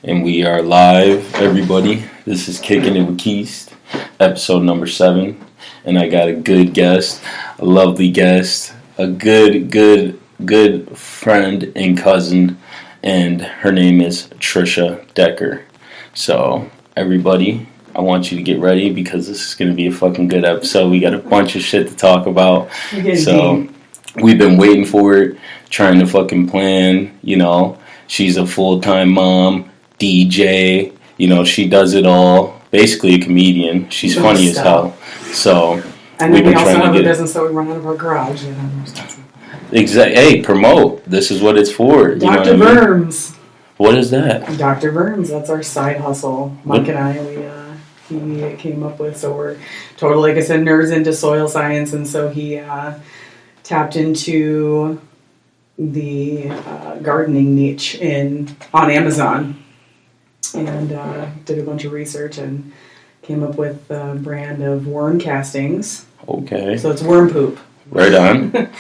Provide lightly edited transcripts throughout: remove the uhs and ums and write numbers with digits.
And we are live, everybody. This is Kicking It with Kist, episode number 7. And I got a good guest, a lovely guest, a good friend and cousin. And her name is Tricia Decker. So, everybody, I want you to get ready because this is going to be a fucking good episode. We got a bunch of shit to talk about. So, we've been waiting for it, trying to fucking plan, you know. She's a full-time mom, DJ, you know, she does it all. Basically a comedian. She's funny as hell. So, and then we also have a business that we run out of our garage. You know, exactly. Hey, promote. This is what it's for. Dr. Verms. What is that? Dr. Verms. That's our side hustle. Mike and I, he came up with. So we're totally, like I said, nerds into soil science, and so he tapped into the gardening niche on Amazon, and did a bunch of research and came up with a brand of worm castings. Okay. So it's worm poop. Right on.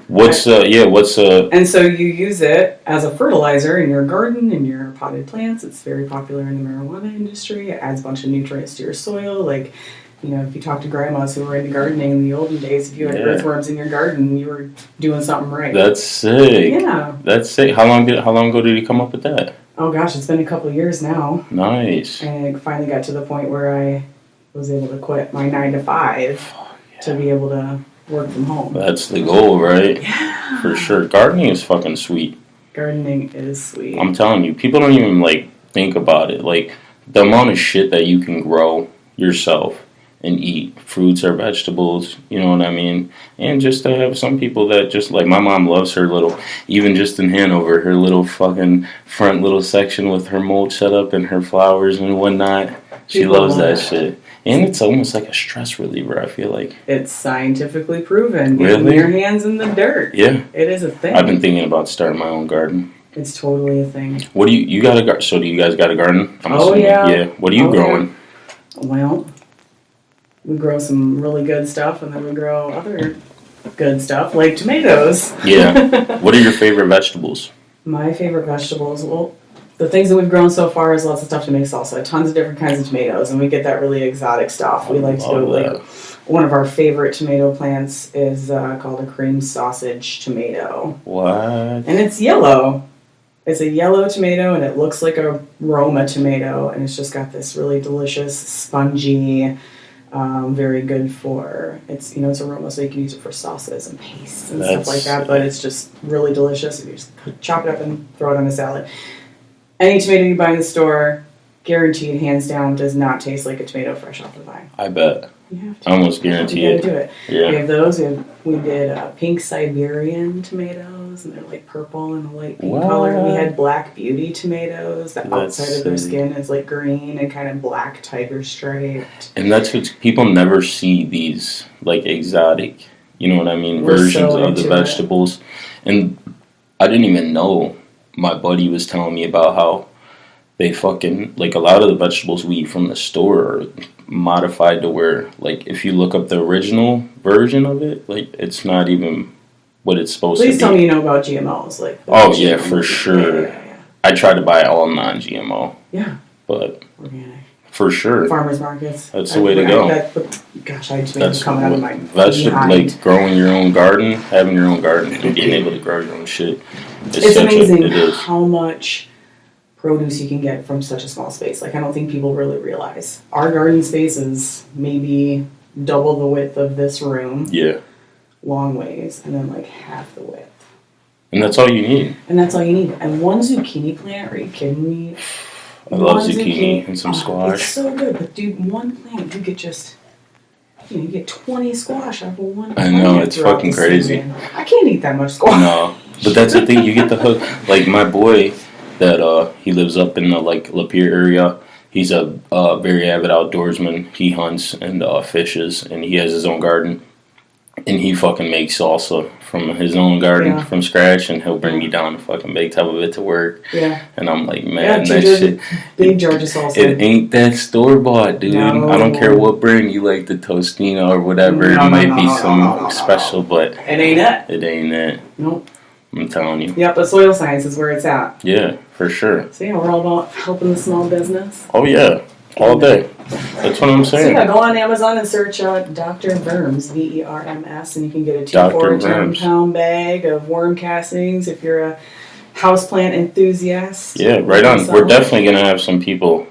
And so you use it as a fertilizer in your garden, in your potted plants. It's very popular in the marijuana industry. It adds a bunch of nutrients to your soil. Like, you know, if you talk to grandmas who were into gardening in the olden days, if you had earthworms in your garden, you were doing something right. That's sick. Yeah. That's sick. How long ago did you come up with that? Oh gosh, it's been a couple of years now. Nice. And I finally got to the point where I was able to quit my 9 to 5 to be able to work from home. That's the goal, right? Yeah. For sure. Gardening is fucking sweet. Gardening is sweet. I'm telling you, people don't even think about it. Like the amount of shit that you can grow yourself and eat, fruits or vegetables, you know what I mean? And just to have some people that just, like, my mom loves her little, even just in Hanover, her little fucking front little section with her mulch set up and her flowers and whatnot. She loves that shit. And it's almost like a stress reliever, I feel like. It's scientifically proven. Really? Getting your hands in the dirt. Yeah. It is a thing. I've been thinking about starting my own garden. It's totally a thing. What do you got a garden? So do you guys got a garden? Yeah. Yeah. What are you growing? Yeah. Well, we grow some really good stuff, and then we grow other good stuff, like tomatoes. Yeah. What are your favorite vegetables? My favorite vegetables, well, the things that we've grown so far is lots of stuff to make salsa. Tons of different kinds of tomatoes, and we get that really exotic stuff. We like to go, like, one of our favorite tomato plants is called a cream sausage tomato. What? And it's yellow. It's a yellow tomato, and it looks like a Roma tomato, and it's just got this really delicious, spongy, very good for, it's aroma, so you can use it for sauces and pastes and stuff like that, but it's just really delicious. You just chop it up and throw it on a salad. Any tomato you buy in the store, guaranteed, hands down, does not taste like a tomato fresh off the vine. I bet. You have to. Almost guaranteed. You gotta do it. Yeah. We have those. We did pink Siberian tomatoes, and they're like purple and a light pink color. We had black beauty tomatoes. The outside of their skin is like green and kind of black tiger striped. And that's what people never see, these like exotic, you know what I mean, versions of the vegetables. And I didn't even know. My buddy was telling me about how they fucking, like, a lot of the vegetables we eat from the store are modified to where, like, if you look up the original version of it, like, it's not even what it's supposed to be. Please tell me you know about GMOs. Like, yeah, for sure. Yeah. I try to buy all non-GMO. Yeah. But organic. For sure. Farmers markets. That's the way to go. That's coming out of my behind. Like, growing your own garden, having your own garden, and being able to grow your own shit. It's amazing how much produce you can get from such a small space. Like, I don't think people really realize. Our garden space is maybe double the width of this room. Yeah. Long ways, and then like half the width. And that's all you need. And one zucchini plant, are you kidding me? I love zucchini and some squash. It's so good, but dude, one plant, you get 20 squash out of one plant. I know, it's fucking crazy. I can't eat that much squash. No, but that's the thing, you get the hook. Like, my boy, that he lives up in the, like, Lapeer area, he's a very avid outdoorsman. He hunts and fishes, and he has his own garden. And he fucking makes salsa from his own garden from scratch, and he'll bring me down a fucking big tub of it to work. Yeah. And I'm like, man, that shit. Big jar of salsa. It ain't that store bought, dude. No. I don't care what brand you like, the Tostina or whatever. It might be some special, but it ain't it. It ain't it. Nope. I'm telling you. Yep, but soil science is where it's at. Yeah, for sure. So yeah, we're all about helping the small business. Oh yeah, all day. That's what I'm saying. So yeah, go on Amazon and search Dr. Verms, Verms, and you can get a 2 Dr. 4 Verms. 10-pound bag of worm castings if you're a houseplant enthusiast. Yeah, right on. We're definitely gonna have some people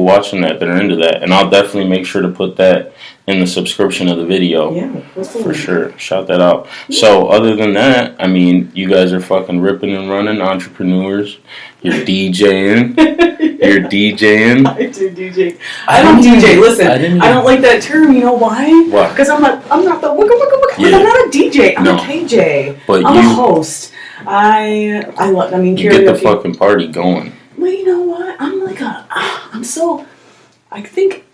watching that are into that, and I'll definitely make sure to put that in the subscription of the video. Yeah, for sure. Shout that out. Yeah. So other than that, I mean, you guys are fucking ripping and running entrepreneurs. You're DJing. You're DJing. I do DJ. I don't DJ. Listen, I don't like that term. You know why? Why? Because I'm not the wicka wicka wicka. Yeah. I'm not a DJ. I'm a KJ. But I'm a host. I mean, you get the fucking party going. Well, you know what? I think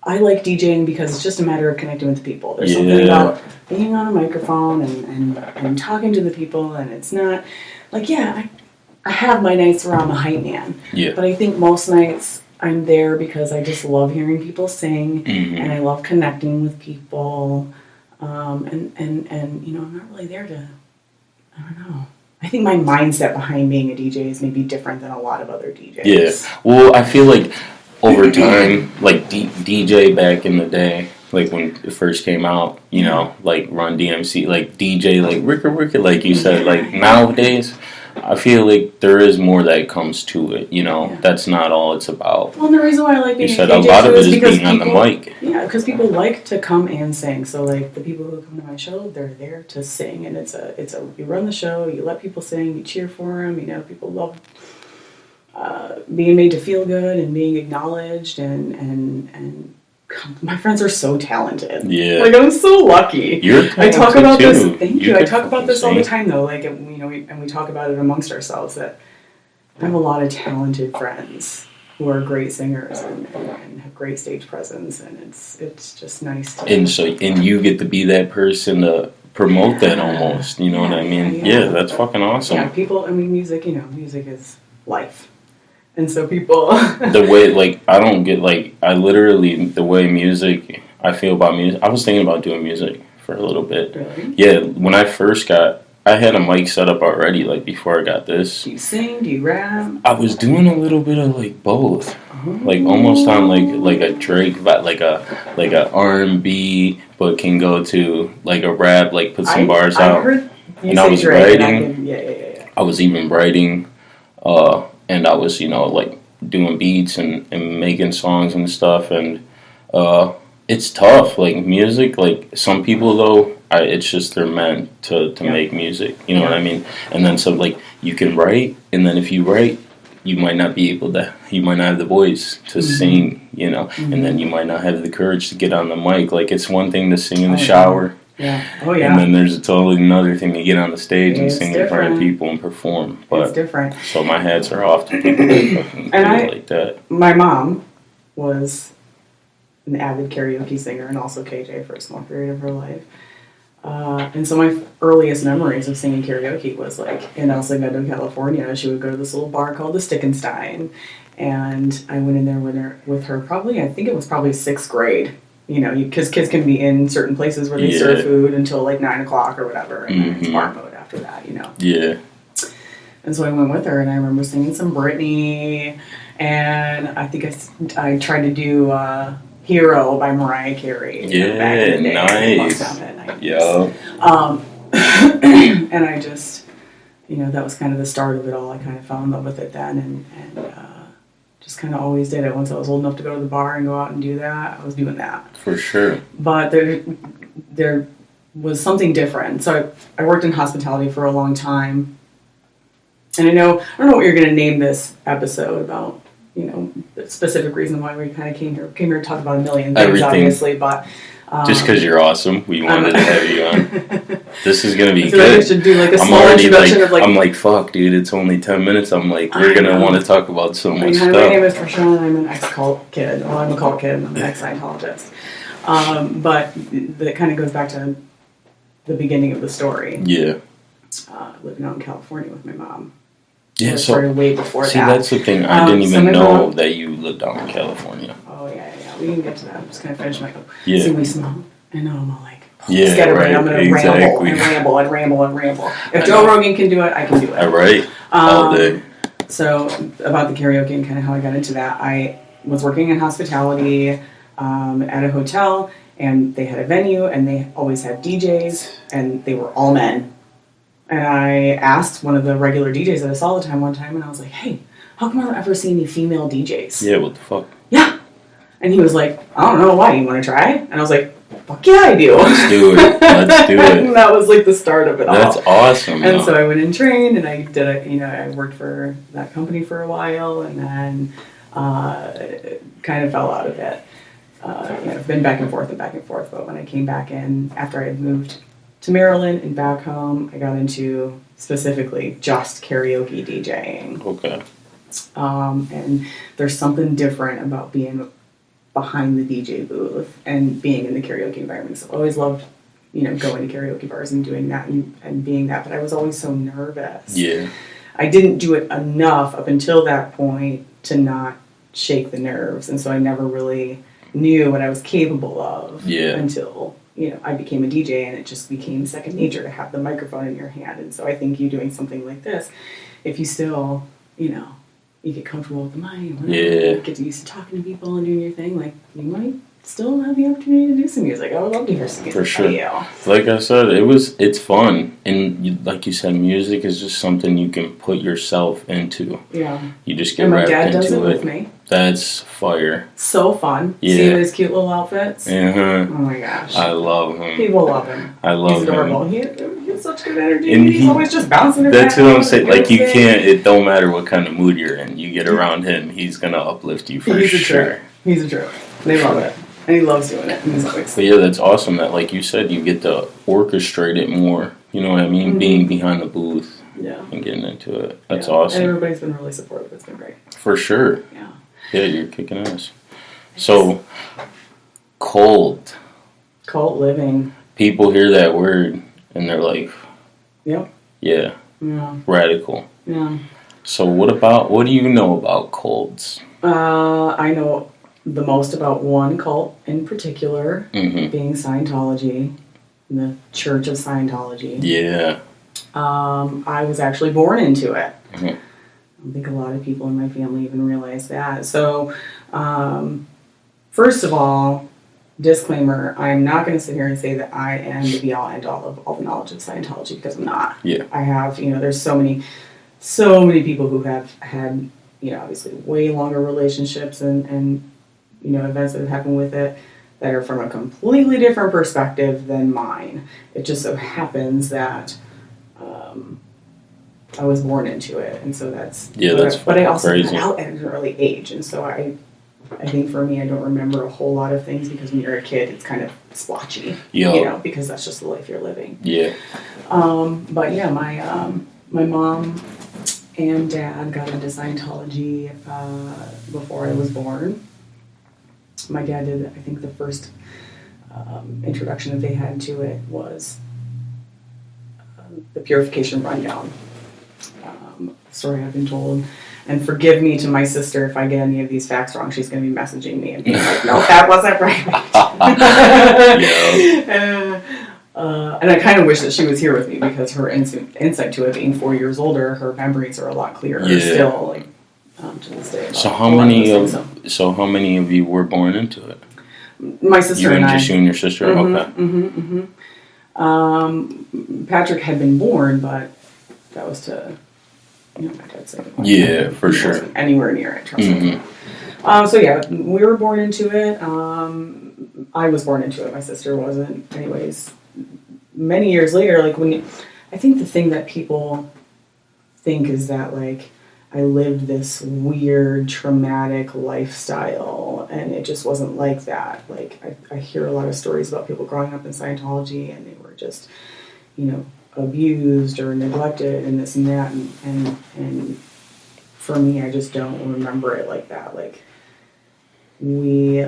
I like DJing because it's just a matter of connecting with the people. There's something about being on a microphone and talking to the people, and it's not like, I have my nights where I'm a hype man. Yeah. But I think most nights I'm there because I just love hearing people sing, and I love connecting with people, and you know, I'm not really there to, I don't know. I think my mindset behind being a DJ is maybe different than a lot of other DJs. Yeah. Well, I feel like over time, like DJ back in the day, like when it first came out, you know, like Run DMC, like DJ, like Ricka, like you said, like nowadays, I feel like there is more that comes to it, you know. Yeah. That's not all it's about. Well, and the reason why I like being a DJ, a lot of it is being on the mic. Yeah, because people like to come and sing. So, like, the people who come to my show, they're there to sing. And it's a you run the show, you let people sing, you cheer for them. You know, people love being made to feel good and being acknowledged. And my friends are so talented. Yeah. Like, I'm so lucky. You're talented I talk about too. this. Thank you. I talk about this all the time, though. Like, you know, and we talk about it amongst ourselves that I have a lot of talented friends who are great singers and have great stage presence, and it's just nice to. And you get to be that person to promote that almost. You know what I mean? Yeah, that's fucking awesome. Yeah, people. I mean, music. You know, music is life. And so people... the way, like, I don't get, like, I literally, the way music, I feel about music, I was thinking about doing music for a little bit. Really? Yeah, when I first I had a mic set up already, like, before I got this. Do you sing? Do you rap? I was doing a little bit of, like, both. Like, almost on, like a Drake, like a R&B, but can go to, like, a rap, like, put some bars out. Heard you and say I was Drake, writing. Yeah. I was even writing, and I was, you know, like, doing beats and making songs and stuff, and it's tough, like, music, like, some people, though, it's just they're meant to make music, you know what I mean? And then, so, like, you can write, and then if you write, you might not have the voice to sing, you know, and then you might not have the courage to get on the mic. Like, it's one thing to sing in the shower. Yeah. Oh, yeah. And then there's a totally another thing to get on the stage and sing in front of people and perform. But it's different. So my hats are off to people that fucking do it like that. My mom was an avid karaoke singer and also KJ for a small period of her life. And so my earliest memories of singing karaoke was like in El Segundo, California. She would go to this little bar called the Stickenstein, and I went in there with her probably, I think it was probably 6th grade. You know, because kids can be in certain places where they serve food until like 9 o'clock or whatever, and then it's bar mode after that, you know. Yeah. And so I went with her, and I remember singing some Britney, and I think I tried to do Hero by Mariah Carey. Yeah, back in the day, nice. Yeah. And I just, you know, that was kind of the start of it all. I kind of fell in love with it then, and just kind of always did it. Once I was old enough to go to the bar and go out and do that, I was doing that. For sure. But there was something different. So I worked in hospitality for a long time. And I don't know what you're going to name this episode about, you know, the specific reason why we kind of came here to talk about a million things, everything. Obviously, but... just because you're awesome, we wanted to have you on. This is going to be I feel good. Like I should do like a small introduction of like... I'm like, fuck, dude, it's only 10 minutes. I'm like, we're going to want to talk about so much stuff. My name is Tricia, and I'm an ex-cult kid. Well, I'm a cult kid, and I'm an ex-Scientologist. But that kind of goes back to the beginning of the story. Yeah. Living out in California with my mom. Yeah, so started way before see, that. That's the thing. I didn't even know that you lived out in California. Oh, yeah. We can get to that. I'm just going to finish my... Yeah. See, we smoke. I know, I'm all like, Yeah, scatterbrain. right. I'm going to ramble and ramble. If Joe Rogan can do it, I can do it. All right. All day. So about the karaoke and kind of how I got into that, I was working in hospitality at a hotel, and they had a venue, and they always had DJs, and they were all men. And I asked one of the regular DJs that I saw all the time one time, and I was like, hey, how come I don't ever see any female DJs? Yeah, what the fuck? Yeah. And he was like, I don't know, why? You want to try? And I was like, fuck yeah, I do. Let's do it. Let's do it. And that was like the start of it all. That's awesome. And so I went and trained, and I did I worked for that company for a while, and then kind of fell out of it. Been back and forth, but when I came back in, after I had moved to Maryland and back home, I got into specifically just karaoke DJing. Okay. And there's something different about being behind the DJ booth and being in the karaoke environment. So I've always loved, going to karaoke bars and doing that and being that, but I was always so nervous. Yeah. I didn't do it enough up until that point to not shake the nerves, and so I never really knew what I was capable of until I became a DJ, and it just became second nature to have the microphone in your hand. And so I think you doing something like this, if you still, you get comfortable with the mic, you get used to talking to people and doing your thing, like you might still have the opportunity to do some music. I would love to hear some music. For sure. You. Like I said, it's fun, and like you said, music is just something you can put yourself into. Yeah. You just get and my wrapped dad into does it it. with me. That's fire. So fun. Yeah. Seeing his cute little outfits. Uh-huh. Oh my gosh. I love him. People love him. I love He's adorable. him. He has such good energy. And He's always just bouncing around. That's what I'm saying. Like, you can't, it don't matter what kind of mood you're in. You get around him, he's going to uplift you for sure. He's a trip. They love it. And he loves doing it. And he's always... But yeah, that's awesome that, like you said, you get to orchestrate it more. You know what I mean? Mm-hmm. Being behind the booth. Yeah. And getting into it. That's awesome. And everybody's been really supportive. It's been great. For sure. Yeah. Yeah, you're kicking ass. So, cult living. People hear that word and they're like, yep. Yeah. Radical. Yeah. So what do you know about cults? I know the most about one cult in particular, being Scientology, the Church of Scientology. Yeah. I was actually born into it. Mm-hmm. I don't think a lot of people in my family even realize that. So, first of all, disclaimer, I'm not going to sit here and say that I am the be-all, end-all of all the knowledge of Scientology, because I'm not. Yeah. I have, there's so many people who have had, obviously way longer relationships and events that have happened with it that are from a completely different perspective than mine. It just so happens that I was born into it, and so that's... Yeah, that's But I also crazy. got out at an early age, and so I think for me, I don't remember a whole lot of things, because when you're a kid, it's kind of splotchy, because that's just the life you're living. Yeah. But yeah, my mom and dad got into Scientology before I was born. My dad did, I think the first introduction that they had to it was the Purification Rundown. Story I've been told. And forgive me to my sister if I get any of these facts wrong. She's going to be messaging me and being like, no, that wasn't right. And I kind of wish that she was here with me, because her insight to it, being 4 years older, her memories are a lot clearer still, to this day. So how many of you were born into it? My sister and I. Just you and your sister? Okay. Patrick had been born, but that was to... my dad said it. Yeah, for sure. Wasn't anywhere near it, trust me. So yeah, we were born into it. I was born into it. My sister wasn't. Anyways, many years later, I think the thing that people think is that I lived this weird, traumatic lifestyle, and it just wasn't like that. I hear a lot of stories about people growing up in Scientology, and they were just, abused or neglected and this and that, and for me, I just don't remember it like that. We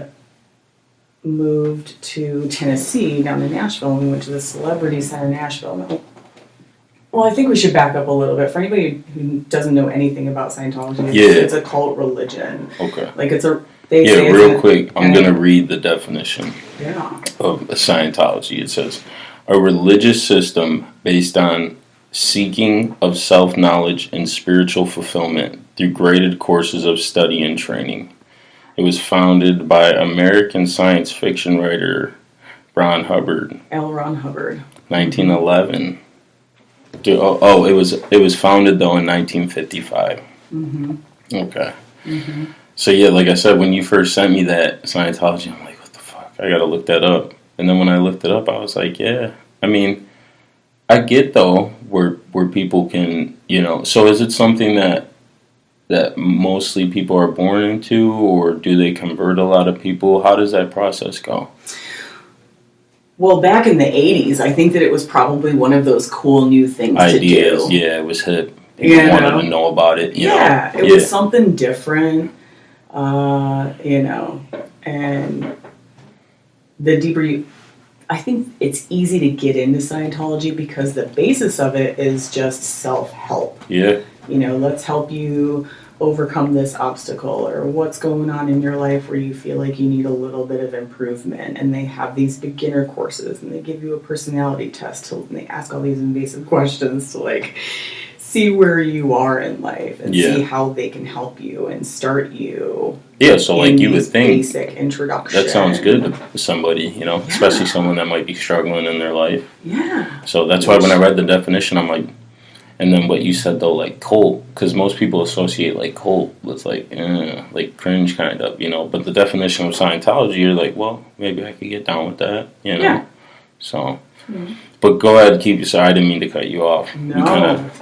moved to Tennessee, down to Nashville, and we went to the Celebrity Center in Nashville. Well, I think we should back up a little bit. For anybody who doesn't know anything about Scientology, it's a cult religion. Okay. They Yeah, say real quick, I'm and- going to read the definition Yeah. of Scientology. It says, a religious system based on seeking of self-knowledge and spiritual fulfillment through graded courses of study and training. It was founded by American science fiction writer Ron Hubbard, L. Ron Hubbard. 1911. Oh, it was founded though in 1955. Mm-hmm. Okay. Mm-hmm. So yeah, like I said, when you first sent me that Scientology, I'm like, what the fuck? I gotta look that up. And then when I looked it up, I was like, yeah. I mean, I get though where people can, you know. So is it something that mostly people are born into, or do they convert a lot of people? How does that process go? Well, back in the 80s, I think that it was probably one of those cool new things Ideas, to do. yeah, it was hip. People wanted to know about it. It was something different, you know, and the deeper you... I think it's easy to get into Scientology because the basis of it is just self-help. Yeah. You know, let's help you overcome this obstacle, or what's going on in your life where you feel like you need a little bit of improvement. And they have these beginner courses, and they give you a personality test, and they ask all these invasive questions to like see where you are in life and see how they can help you and start you. Yeah, so like you would think basic introduction. that sounds good to somebody, you know, especially someone that might be struggling in their life. Yeah. So that's why when I read the definition, I'm like, and then what you said though, like cult, because most people associate like cult with like cringe kind of, you know. But the definition of Scientology, you're like, well, maybe I could get down with that, you know. Yeah. So, but go ahead, keep your side. I didn't mean to cut you off. No,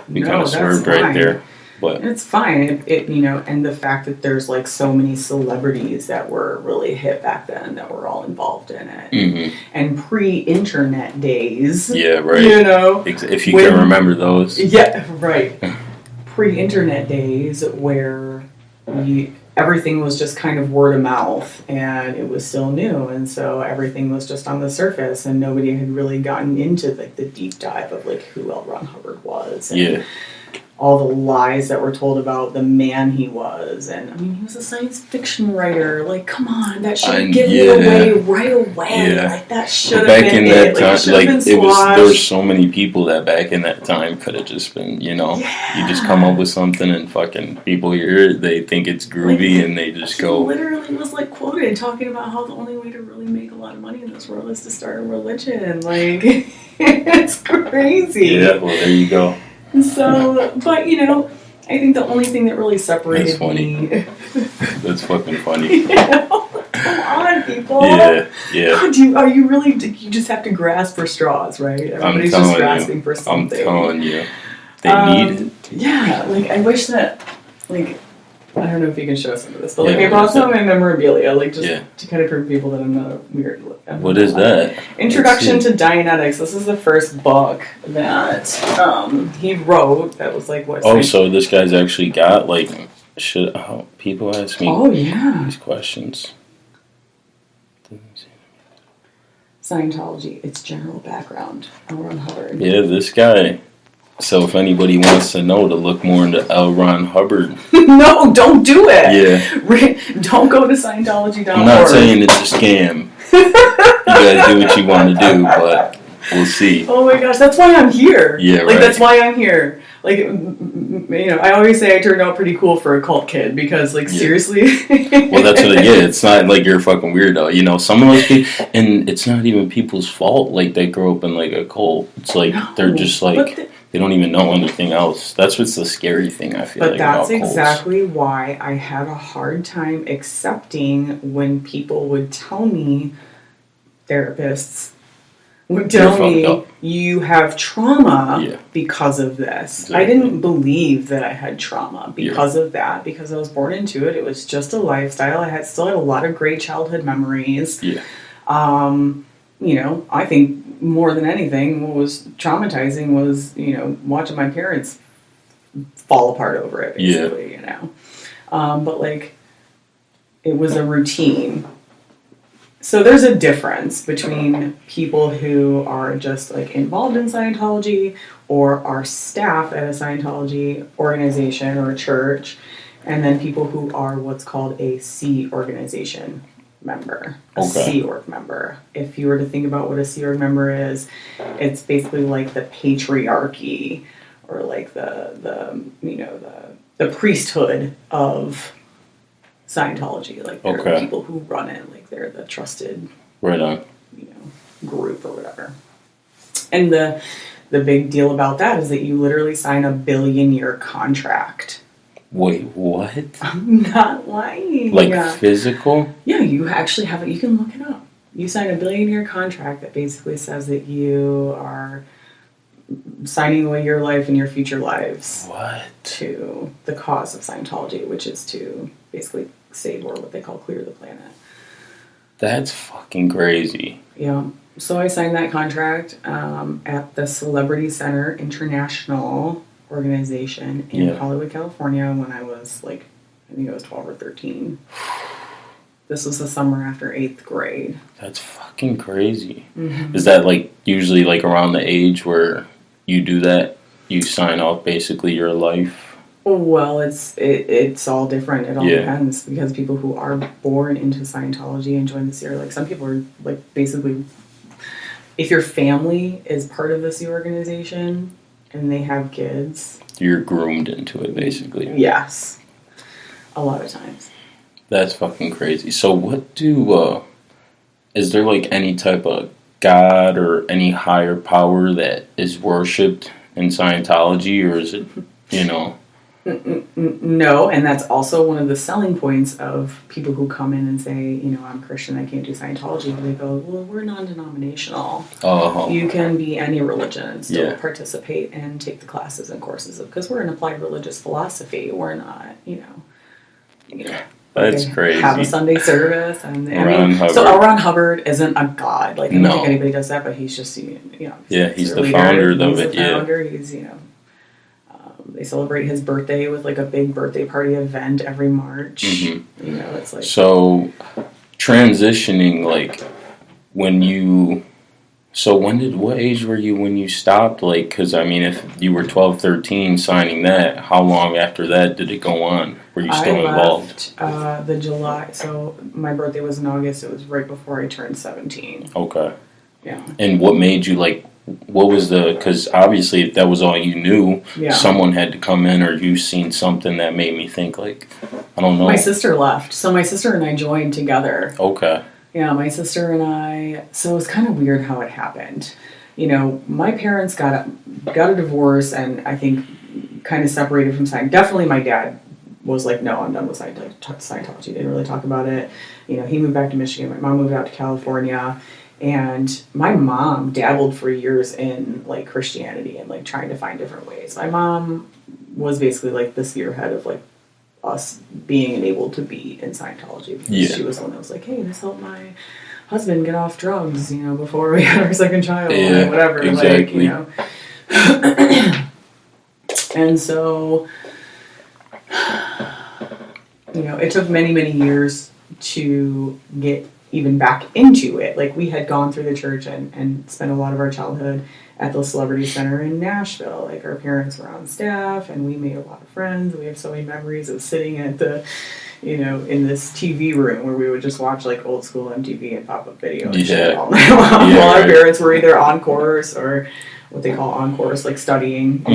you kind of swerved right there. But it's fine. It you know, and the fact that there's like so many celebrities that were really hit back then that were all involved in it, and pre-internet days. Yeah, right. You know, if you can remember those. Yeah, right. Pre-internet days where everything was just kind of word of mouth, and it was still new, and so everything was just on the surface, and nobody had really gotten into like the deep dive of like who L. Ron Hubbard was. And all the lies that were told about the man he was. And I mean, he was a science fiction writer. Like, come on, that should have given it away right away. Yeah. Like, that should have back been in that it. time, Like, it was there were so many people that back in that time could have just been, you know, you just come up with something and fucking people hear it, they think it's groovy, and they just go. He literally was like quoted talking about how the only way to really make a lot of money in this world is to start a religion. Like, it's crazy. Yeah, well, there you go. So, but you know, I think the only thing that really separated me. That's fucking funny. You know? Come on, people. Yeah. Are you really? You just have to grasp for straws, right? Everybody's just grasping for something. I'm telling you, they need it. Yeah, like I wish that, like, I don't know if you can show some of this, but like I brought some of my memorabilia, like just to kind of prove people that I'm not a weird. What is that? Introduction to Dianetics. This is the first book that he wrote. That was like what? Oh, so this guy's actually got like people ask me these questions. Scientology, its general background. L. Ron Hubbard. Yeah, this guy. So if anybody wants to know, to look more into L. Ron Hubbard. No, don't do it. Yeah. Don't go to Scientology.org. I'm not saying it's a scam. You guys do what you want to do, but we'll see. Oh my gosh, that's why I'm here. Yeah, like, that's why I'm here. Like, you know, I always say I turned out pretty cool for a cult kid because, like, seriously. Well, that's what I get. It's not like you're a fucking weirdo. You know, some of those people, and it's not even people's fault. Like, they grow up in, like, a cult. It's like, they're just, like, they don't even know anything else. That's what's the scary thing, I feel like, about cults. But that's exactly why I had a hard time accepting when people would tell me, therapists would tell me, you have trauma because of this. Exactly. I didn't believe that I had trauma because of that, because I was born into it. It was just a lifestyle. I still had a lot of great childhood memories. Yeah. You know, I think more than anything, what was traumatizing was, you know, watching my parents fall apart over it, basically, you know. But, like, it was a routine. So there's a difference between people who are just, like, involved in Scientology or are staff at a Scientology organization or a church And then people who are what's called a C organization member, a Okay. Sea Org member. If you were to think about what a Sea Org member is, it's basically like the patriarchy or like the priesthood of Scientology. Like they're the people who run it, like they're the trusted right on, group or whatever. And the big deal about that is that you literally sign a 1 billion-year contract. Wait, what? I'm not lying. Like physical? Yeah, you actually have it. You can look it up. You sign a 1 billion-year contract that basically says that you are signing away your life and your future lives to the cause of Scientology, which is to basically save, or what they call clear the planet. That's fucking crazy. Yeah. So I signed that contract at the Celebrity Center International organization in Hollywood, California when I was I think I was 12 or 13. This was the summer after 8th grade. That's fucking crazy. Mm-hmm. Is that usually around the age where you do that? You sign off basically your life? Well, it's all different. It all depends, because people who are born into Scientology and join the Sea, some people are basically, if your family is part of the Sea organization and they have kids, you're groomed into it, basically. Yes. A lot of times. That's fucking crazy. So what is there any type of God or any higher power that is worshipped in Scientology, or is it, No, and that's also one of the selling points of people who come in and say, I'm Christian, I can't do Scientology. And they go, well, we're non-denominational. Oh. You can be any religion and still participate and take the classes and courses, because we're an applied religious philosophy. We're not, That's crazy. Have a Sunday service. And Ron Hubbard isn't a god. I don't think anybody does that, but he's just, he's the founder of it. He's the founder. He's, they celebrate his birthday with a big birthday party event every March. Mm-hmm. It's so transitioning, what age were you when you stopped? Because if you were 12, 13 signing that, how long after that did it go on? Were you still involved? I left July, so my birthday was in August. It was right before I turned 17. Okay. Yeah. And what made you what was because obviously if that was all you knew, someone had to come in, or you seen something that made me think I don't know. My sister left, so my sister and I joined together. Okay. Yeah, my sister and I, so it was kind of weird how it happened. My parents got a divorce, and I think kind of separated from Scientology. Definitely my dad was no, I'm done with Scientology. Didn't really talk about it. He moved back to Michigan. My mom moved out to California. And my mom dabbled for years in Christianity and trying to find different ways. My mom was basically the spearhead of us being enabled to be in Scientology, because she was the one that was hey, this helped my husband get off drugs, before we had our second child, or whatever. Exactly. And so, it took many, many years to get even back into it. We had gone through the church and spent a lot of our childhood at the Celebrity Center in Nashville. Our parents were on staff, and we made a lot of friends. We have so many memories of sitting at the, in this TV room where we would just watch old school MTV and pop-up video and shit all night long, while our parents were either on course, or what they call on course, studying,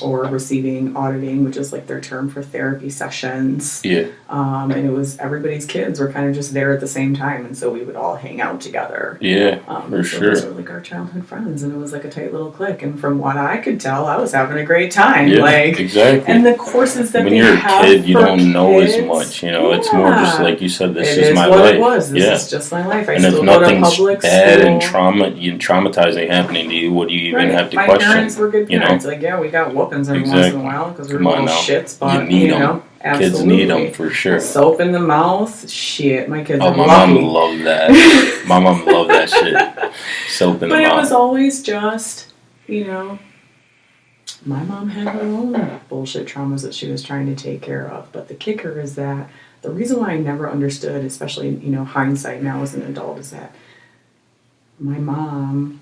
or receiving auditing, which is their term for therapy sessions. Yeah. And it was everybody's kids were kind of just there at the same time, and so we would all hang out together. Yeah, for sure. Those were our childhood friends, and it was a tight little clique. And from what I could tell, I was having a great time. Yeah, exactly. And the courses that when they you're have a kid, you don't kids, know as much. It's more just you said. This is my what life. It was. This is just my life. I and still if go to nothing's public bad school. and traumatizing happening to you, what do you even have to my question? My parents were good parents. We got whoopings every once in a while because we were little shits, but you need them. Absolutely. Kids need them for sure. Soap in the mouth, shit. My kids are my lucky. mom loved that. My mom loved that shit. Soap in the mouth. But it was always just, my mom had her own bullshit traumas that she was trying to take care of. But the kicker is that the reason why I never understood, especially, hindsight now as an adult, is that my mom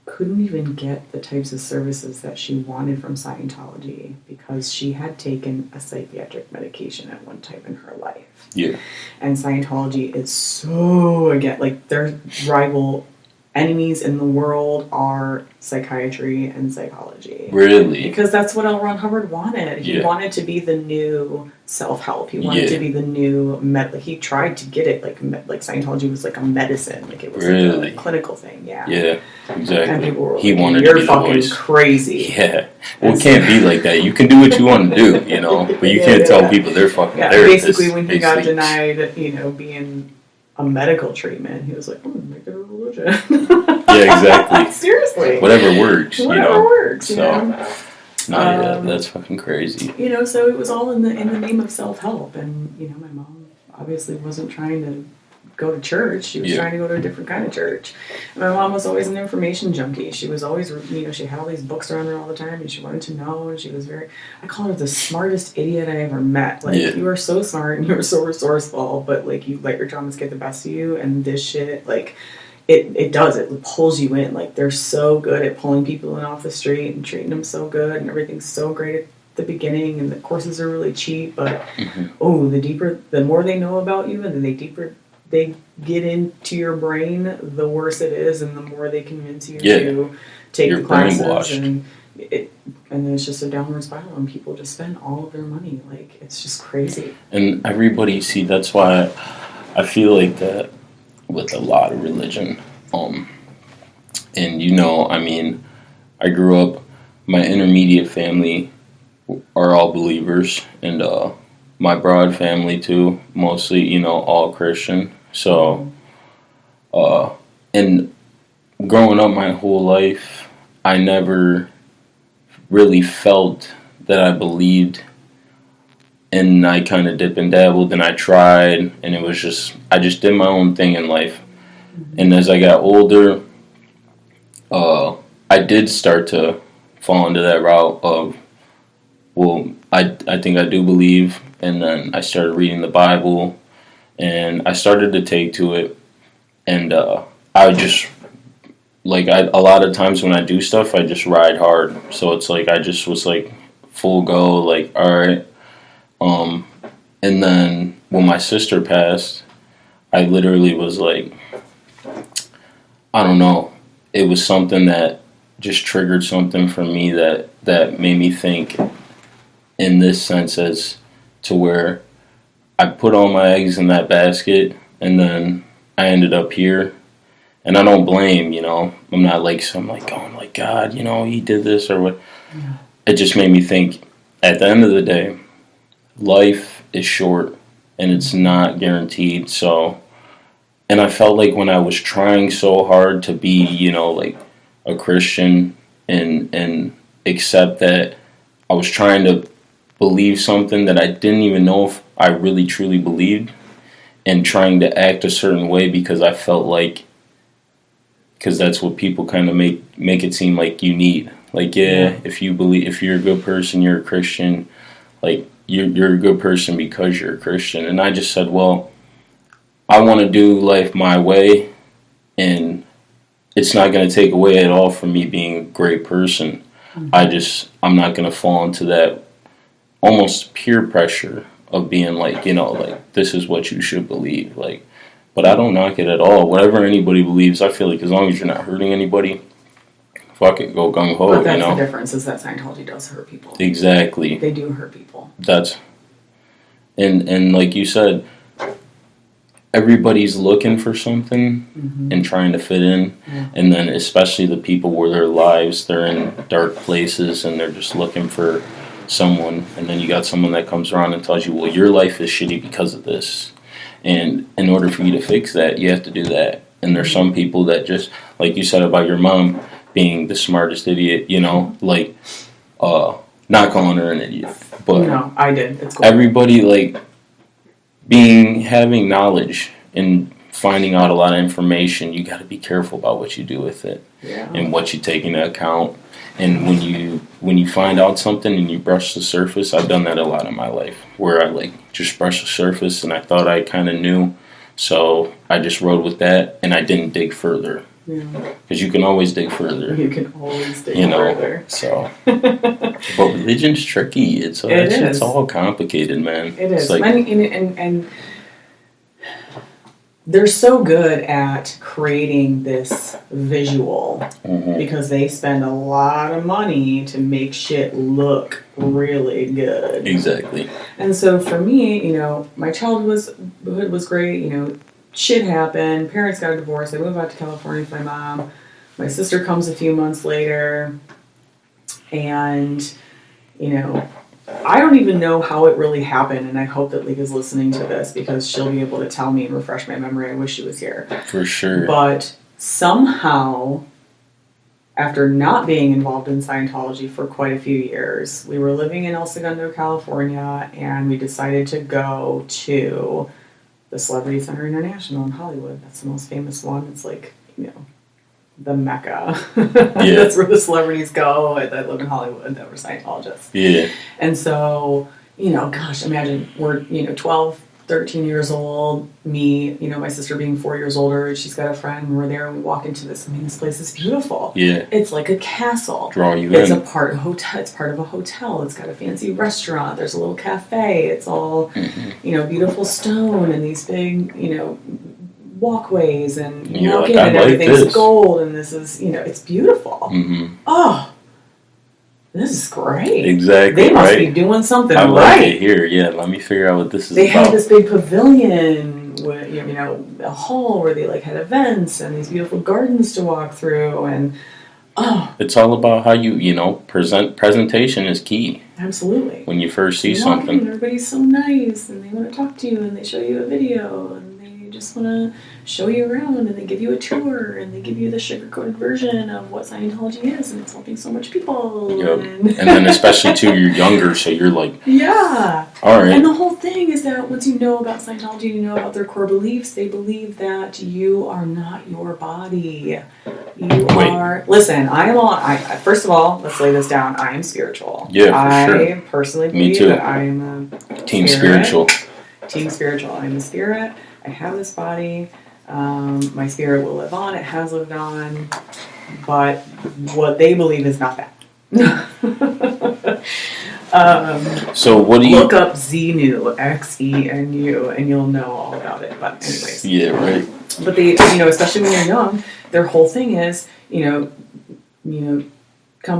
couldn't even get the types of services that she wanted from Scientology because she had taken a psychiatric medication at one time in her life. Yeah. And Scientology is so, again, like, their rival enemies in the world are psychiatry and psychology. Really? Because that's what L. Ron Hubbard wanted. He wanted to be the new self-help. He wanted to be the new he tried to get it like Scientology was like a medicine, like it was like a clinical thing. Yeah. Yeah, exactly. And people were he like, wanted "You're to be fucking the voice. crazy." Yeah. Well, it can't be like that. You can do what you want to do, you know, but you can't tell people they're fucking therapists. Basically, when he got denied, being a medical treatment, he was like, make it a religion. Yeah, exactly. Seriously. Whatever works, Whatever works, you know. That's fucking crazy. So it was all in the name of self-help, and my mom obviously wasn't trying to go to church. She was trying to go to a different kind of church. And my mom was always an information junkie. She was always, she had all these books around her all the time, and she wanted to know, and she was I call her the smartest idiot I ever met. Like, you are so smart, and you are so resourceful, but, like, you let your traumas get the best of you, and this shit, like, it pulls you in. Like, they're so good at pulling people in off the street and treating them so good, and everything's so great at the beginning, and the courses are really cheap, but, the more they know about you, and the deeper they get into your brain, the worse it is, and the more they convince you to take the classes, and then it's just a downward spiral, and people just spend all of their money. Like, it's just crazy. And everybody, that's why I feel like that with a lot of religion. And I grew up, my intermediate family are all believers, and my broad family too, mostly, all Christian. So, and growing up my whole life, I never really felt that I believed, and I kind of dipped and dabbled, and I tried, and it was just, I just did my own thing in life. And as I got older, I did start to fall into that route of, I think I do believe, and then I started reading the Bible, and I started to take to it, and I just, like, a lot of times when I do stuff, I just ride hard, so it's like, I just was like, full go, like, alright, and then when my sister passed, I literally was like, I don't know, it was something that just triggered something for me that made me think in this sense as to where I put all my eggs in that basket, and then I ended up here, and I don't blame, I'm not like, so I'm like, going like, God, he did this or what. Yeah. It just made me think, at the end of the day, life is short, and it's not guaranteed, so, and I felt like when I was trying so hard to be, like a Christian and accept that I was trying to believe something that I didn't even know if I really truly believed, and trying to act a certain way because I felt like, because that's what people kind of make it seem like you need. Like, if you believe, if you're a good person, you're a Christian, like, you're a good person because you're a Christian. And I just said, well, I want to do life my way, and it's not going to take away at all from me being a great person. Mm-hmm. I'm not going to fall into that almost peer pressure of being like, like, this is what you should believe. Like, but I don't knock it at all. Whatever anybody believes, I feel like as long as you're not hurting anybody, fuck it, go gung ho. But that's the difference, is that Scientology does hurt people. Exactly. They do hurt people. And like you said, everybody's looking for something and trying to fit in, and then especially the people where their lives, they're in dark places and they're just looking for someone, and then you got someone that comes around and tells you, well, your life is shitty because of this, and in order for you to fix that, you have to do that. And there's some people that just, like you said about your mom being the smartest idiot, like, not calling her an idiot, but no, I did. It's cool. Everybody, like, having knowledge and finding out a lot of information, you got to be careful about what you do with it, and what you take into account. And when you find out something and you brush the surface, I've done that a lot in my life, where I, like, just brushed the surface and I thought I kind of knew, so I just rode with that and I didn't dig further. Yeah. Because you can always dig further. You can always dig You know, further. so. But religion's tricky. It's all complicated, man. It is. It's like, and they're so good at creating this visual because they spend a lot of money to make shit look really good. Exactly. And so for me, my childhood was great. Shit happened. Parents got a divorce. I moved out to California with my mom. My sister comes a few months later. And, I don't even know how it really happened, and I hope that League is listening to this because she'll be able to tell me and refresh my memory. I wish she was here. For sure. But somehow, after not being involved in Scientology for quite a few years, we were living in El Segundo, California, and we decided to go to the Celebrity Center International in Hollywood. That's the most famous one. It's like, the Mecca. Yeah. That's where the celebrities go that live in Hollywood that were Scientologists. Yeah. And so, gosh, imagine we're, 12, 13 years old, me, my sister being 4 years older, she's got a friend, and we're there, and we walk into this, this place is beautiful. Yeah. It's like a castle. Draw you it's in. It's part of a hotel. It's got a fancy restaurant. There's a little cafe. It's all, beautiful stone and these big, walkways, and you walk in and everything's gold, and this is, it's beautiful. Oh, this is great. Exactly. They must be doing something I right. like it here. Yeah, let me figure out what this is They about. had this big pavilion with, a hall where they had events and these beautiful gardens to walk through, and it's all about how you presentation is key. Absolutely. When you first see something, everybody's so nice, and they want to talk to you, and they show you a video, and they just want to show you around, and they give you a tour, and they give you the sugar-coated version of what Scientology is, and it's helping so much people. Yep. And then especially too, you're younger, so you're like, yeah. All right. And the whole thing is that once you know about Scientology, you know about their core beliefs, they believe that you are not your body. You are... Listen, first of all, let's lay this down. I am spiritual. Yeah, for sure. I personally believe that I am a Team spiritual. Team spiritual. I'm a spirit. I have this body. My spirit will live on. It has lived on. But what they believe is not that. So what do you... Look up Xenu, Xenu, and you'll know all about it. But anyways. Yeah, right. But they, especially when you're young, their whole thing is, come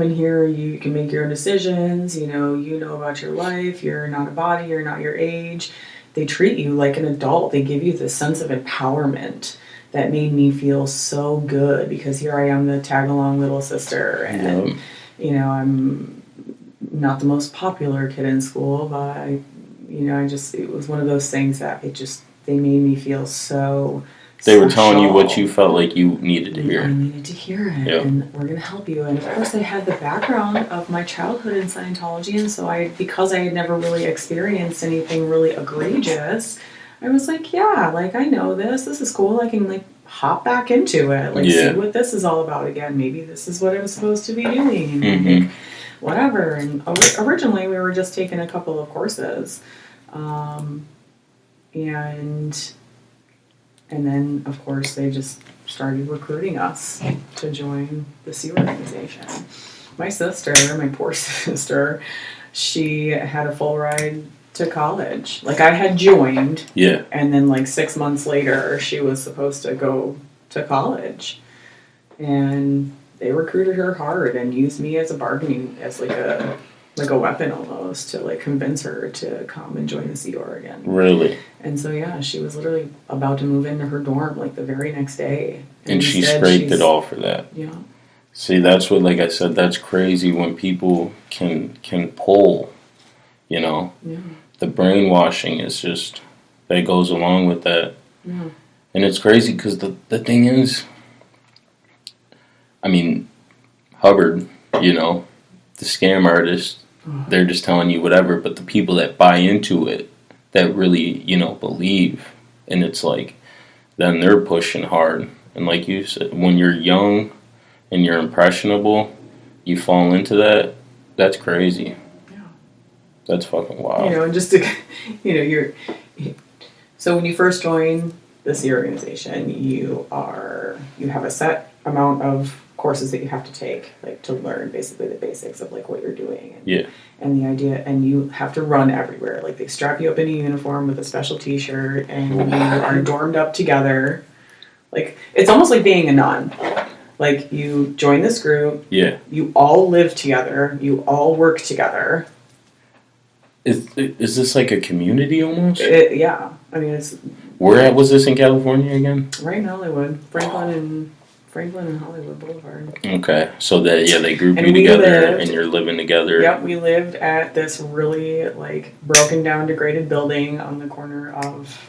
in here, you can make your own decisions, you know about your life, you're not a body, you're not your age. They treat you like an adult. They give you this sense of empowerment that made me feel so good because here I am, the tag-along little sister, and, I'm not the most popular kid in school, but it was one of those things that they made me feel so They were telling you what you felt like you needed to hear. I needed to hear it, and we're going to help you. And of course, I had the background of my childhood in Scientology, and so because I had never really experienced anything really egregious, I was like, I know this. This is cool. I can hop back into it, see what this is all about again. Maybe this is what I was supposed to be doing, whatever. And originally, we were just taking a couple of courses, and then, of course, they just started recruiting us to join the Sea organization. My sister, my poor sister, she had a full ride to college. I had joined. Yeah. And then, 6 months later, she was supposed to go to college. And they recruited her hard and used me as a bargaining, as a weapon almost, to convince her to come and join the Sea Org again. Really? And so she was literally about to move into her dorm the very next day. And she scraped it all for that. Yeah. See, that's what, like I said, that's crazy when people can pull, Yeah. The brainwashing is just, that goes along with that. Yeah. And it's crazy because the thing is, Hubbard, the scam artist, they're just telling you whatever, but the people that buy into it, that really, believe, and it's then they're pushing hard. And like you said, when you're young and you're impressionable, you fall into that, that's crazy. Yeah. That's fucking wild. And just to, so when you first join the Sea organization, you have a set amount of courses that you have to take, like to learn basically the basics of like what you're doing. And the idea, and you have to run everywhere. Like they strap you up in a uniform with a special T-shirt, and you are dormed up together. Like it's almost like being a nun. Like you join this group. Yeah. You all live together. You all work together. Is this like a community almost? Yeah. I mean, it's. Where was this in California again? Right in Hollywood, Franklin and Hollywood Boulevard. Okay, so they group you together and you're living together. Yep, we lived at this really like broken down, degraded building on the corner of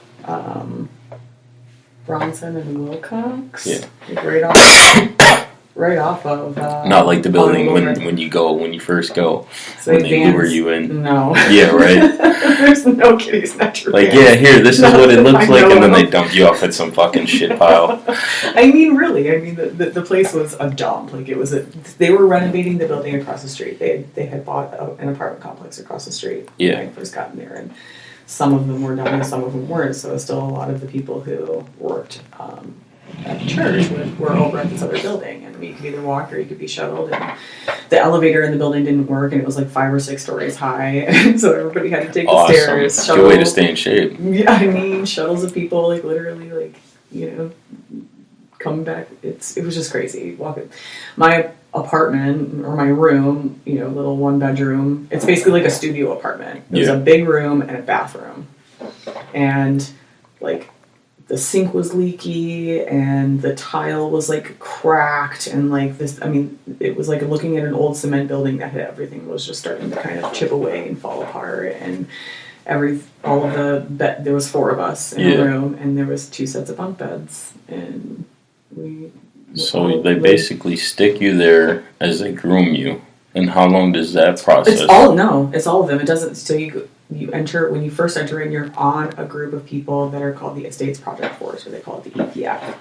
Bronson and Wilcox. Yeah, like right off of. Not like the building when you first go. So when they lure you in. No. Yeah, right. There's no kitties, not your like, pants. yeah, here, this is what it looks like, and then they dump you off at some fucking shit pile. I mean, really, the place was a dump. Like it was they were renovating the building across the street. They had bought an apartment complex across the street when I first got in there, and some of them were done and some of them weren't. So still a lot of the people who worked at the church were over at this other building, and you could either walk or you could be shuttled, and the elevator in the building didn't work, and it was like 5 or 6 stories high, and so everybody had to take the stairs. Good way to stay in shape. Yeah, I mean, shuttles of people, like literally, like, you know, coming back. It was just crazy. Walking my apartment or my room, you know, little 1-bedroom. It's basically like a studio apartment. There's a big room and a bathroom, and like. The sink was leaky and the tile was like cracked and like this, I mean, it was like looking at an old cement building that everything was just starting to kind of chip away and fall apart, and there was 4 of us in a room, and there was 2 sets of bunk beds, and so they basically stick you there as they groom you. And how long does that process? It's all of them. It doesn't, so you enter, when you first enter in, you're on a group of people that are called the Estates Project Force, or they call it the EPF.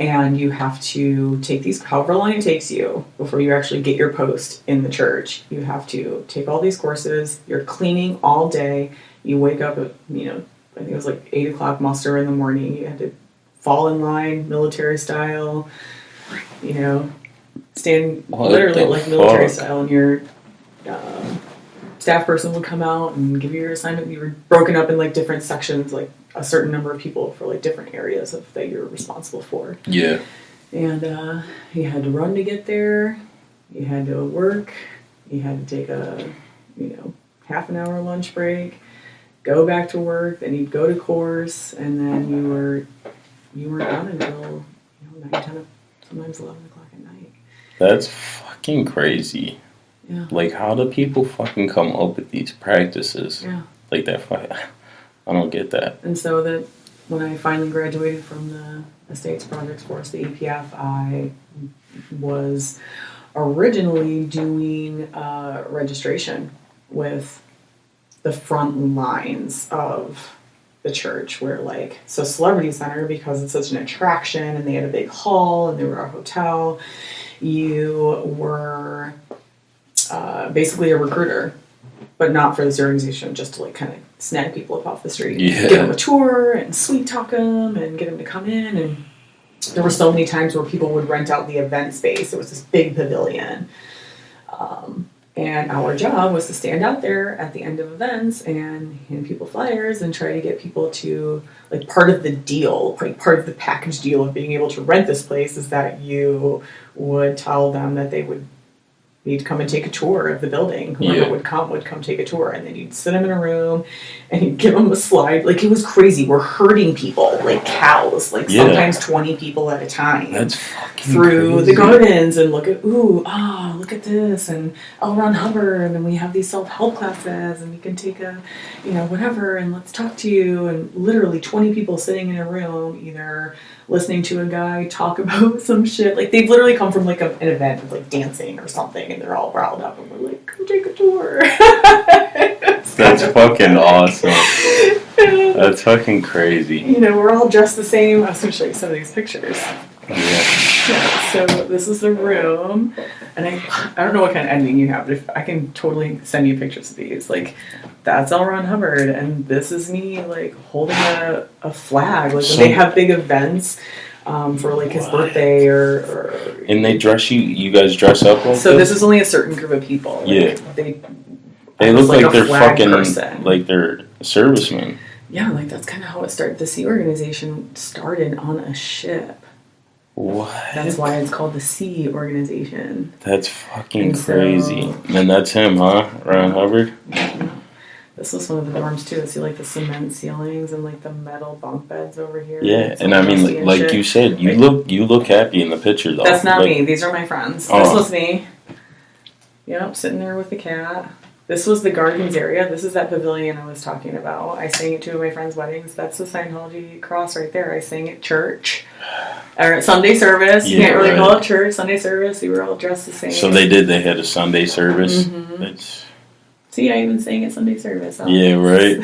And you have to take these, however long it takes you before you actually get your post in the church. You have to take all these courses. You're cleaning all day. You wake up at, you know, I think it was like 8 o'clock muster in the morning. You had to fall in line, military style, you know, stand literally like military style, and your staff person would come out and give you your assignment. You were broken up in like different sections, like a certain number of people for like different areas that you're responsible for. Yeah. And you had to run to get there. You had to work. You had to take a, you know, half an hour lunch break, go back to work, then you'd go to course, and then you weren't done until, you know, 9, 10, sometimes 11 o'clock at night. That's fucking crazy. Yeah. Like, how do people fucking come up with these practices? Yeah. Like that. I don't get that. And so that when I finally graduated from the Estates Projects Force, the EPF, I was originally doing registration with the front lines of the church, where like, so Celebrity Center, because it's such an attraction and they had a big hall and they were a hotel, you were basically a recruiter, but not for this organization, just to like kind of snag people up off the street, give them a tour and sweet talk them and get them to come in. And there were so many times where people would rent out the event space. It was this big pavilion. And our job was to stand out there at the end of events and hand people flyers and try to get people to, like, part of the deal, like part of the package deal of being able to rent this place is that you would tell them that you'd come and take a tour of the building. Whoever would come take a tour, and then you'd sit them in a room and you'd give them a slide. Like, it was crazy. We're herding people like cows, like sometimes 20 people at a time. That's fucking through crazy. the gardens and look at this, and L. Ron Hubbard, and we have these self-help classes, and you can take a, you know, whatever, and let's talk to you, and literally 20 people sitting in a room, either listening to a guy talk about some shit. Like, they've literally come from like an event of like dancing or something, and they're all riled up, and we're like, come take a tour. That's fucking awesome. That's fucking crazy. You know, we're all dressed the same. I was going to show you some of these pictures. Yeah, so this is the room, and I don't know what kind of editing you have, but if I can totally send you pictures of these. Like, that's L. Ron Hubbard, and this is me, like, holding a flag. Like, when they have big events, for like his birthday or. And they dress you. You guys dress up like so this is only a certain group of people. Like, They look like they're fucking person. like they're servicemen. Yeah, like that's kind of how it started. The Sea Organization started on a ship. What? That's why it's called the Sea Organization. That's fucking crazy. And that's him, huh? Ron Hubbard? Yeah. This was one of the dorms too. See like the cement ceilings and like the metal bunk beds over here. Yeah, and I mean, like you said, you look happy in the picture though. That's not like, me. These are my friends. Oh. This was me. Yep, sitting there with the cat. This was the gardens area. This is that pavilion I was talking about. I sang at 2 of my friends' weddings. That's the Scientology cross right there. I sang at church. Or at Sunday service. You can't really call it church. Sunday service. We were all dressed the same. So they had a Sunday service. Mm-hmm. See, I even sang at Sunday service. Yeah, right.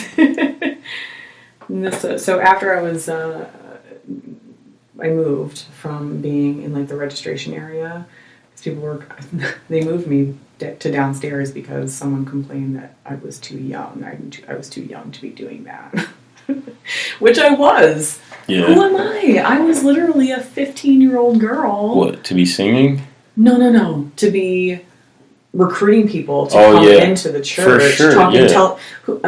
So after I moved from being in like the registration area, they moved me to downstairs because someone complained that I was too young. I was too young to be doing that. Which I was. Yeah. Who am I? I was literally a 15-year-old girl. What, to be singing? No. To be recruiting people to come into the church. For sure, I'm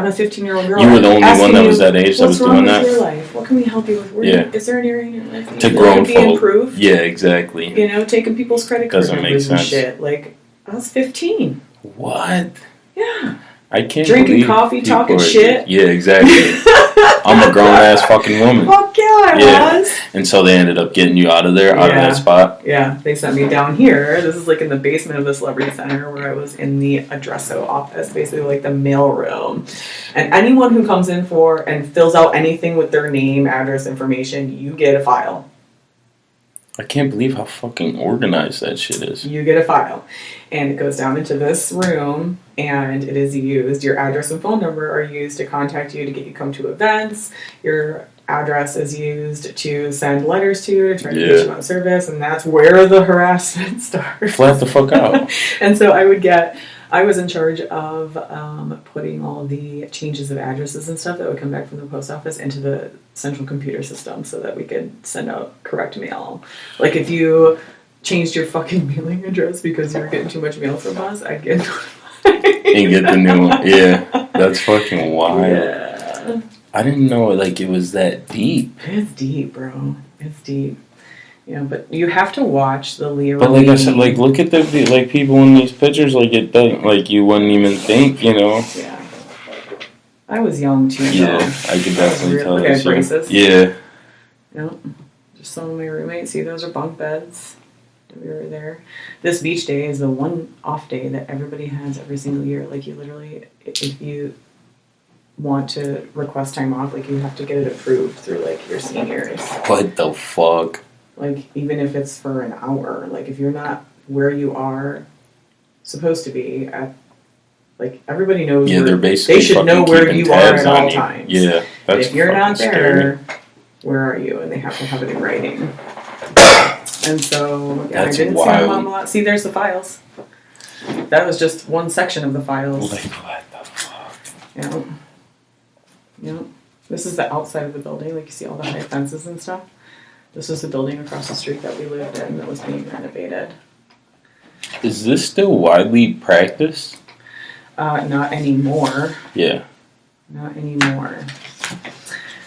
a 15-year-old girl. You were the only one that was that age that was doing that? What's wrong with your life? What can we help you with? Is there an area in your life that to you grown want to be improved? Yeah, exactly. You know, taking people's credit card Doesn't make numbers and sense. shit. Like, I was 15. What? Yeah. I can't Drinking believe coffee, talking shit. Yeah, exactly. I'm a grown ass fucking woman. Fuck yeah, I was. And so they ended up getting you out of there, out of that spot. Yeah, they sent me down here. This is like in the basement of the Celebrity Center where I was in the addresso office, basically like the mail room. And anyone who comes in for and fills out anything with their name, address, information, you get a file. I can't believe how fucking organized that shit is. You get a file. And it goes down into this room, and it is used. Your address and phone number are used to contact you to get you come to events. Your address is used to send letters to try to get you on service, and that's where the harassment starts. Flat the fuck out. And so I was in charge of putting all of the changes of addresses and stuff that would come back from the post office into the central computer system so that we could send out correct mail. Like if you changed your fucking mailing address because you were getting too much mail from us, I'd get notified. And get the new one. Yeah, that's fucking wild. Yeah. I didn't know like it was that deep. It's deep, bro. It's deep. Yeah, but you have to watch the Leo. But like I said, like look at the like people in these pictures. Like it doesn't like you wouldn't even think, you know. Yeah. I was young too. Yeah, I could definitely tell. Look at braces. Yeah. Yep. Just some of my roommates. See, those are bunk beds. We were there. This beach day is the one off day that everybody has every single year. Like you literally, if you want to request time off, like you have to get it approved through like your seniors. What the fuck? Like even if it's for an hour, like if you're not where you are supposed to be at, like everybody knows. Yeah, they're basically they should know where you are at all you. times. Yeah, that's if you're not there, scary. where are you? And they have to have it in writing. And so, yeah, That's I didn't wild. see my mom a lot. See, there's the files. That was just one section of the files. Like, what the fuck? Yeah. Yeah. This is the outside of the building. Like, you see all the high fences and stuff. This was the building across the street that we lived in that was being renovated. Is this still widely practiced? Not anymore. Yeah. Not anymore.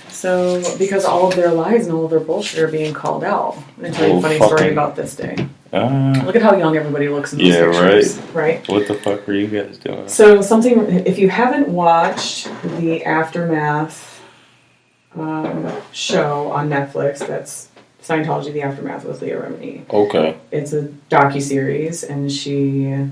So, because all of their lies and all of their bullshit are being called out. I'm going to tell you a funny story about this day. Look at how young everybody looks in those pictures. Right. What the fuck were you guys doing? So, if you haven't watched the Aftermath show on Netflix, that's Scientology, The Aftermath with Leah Remini. Okay. It's a docuseries, and she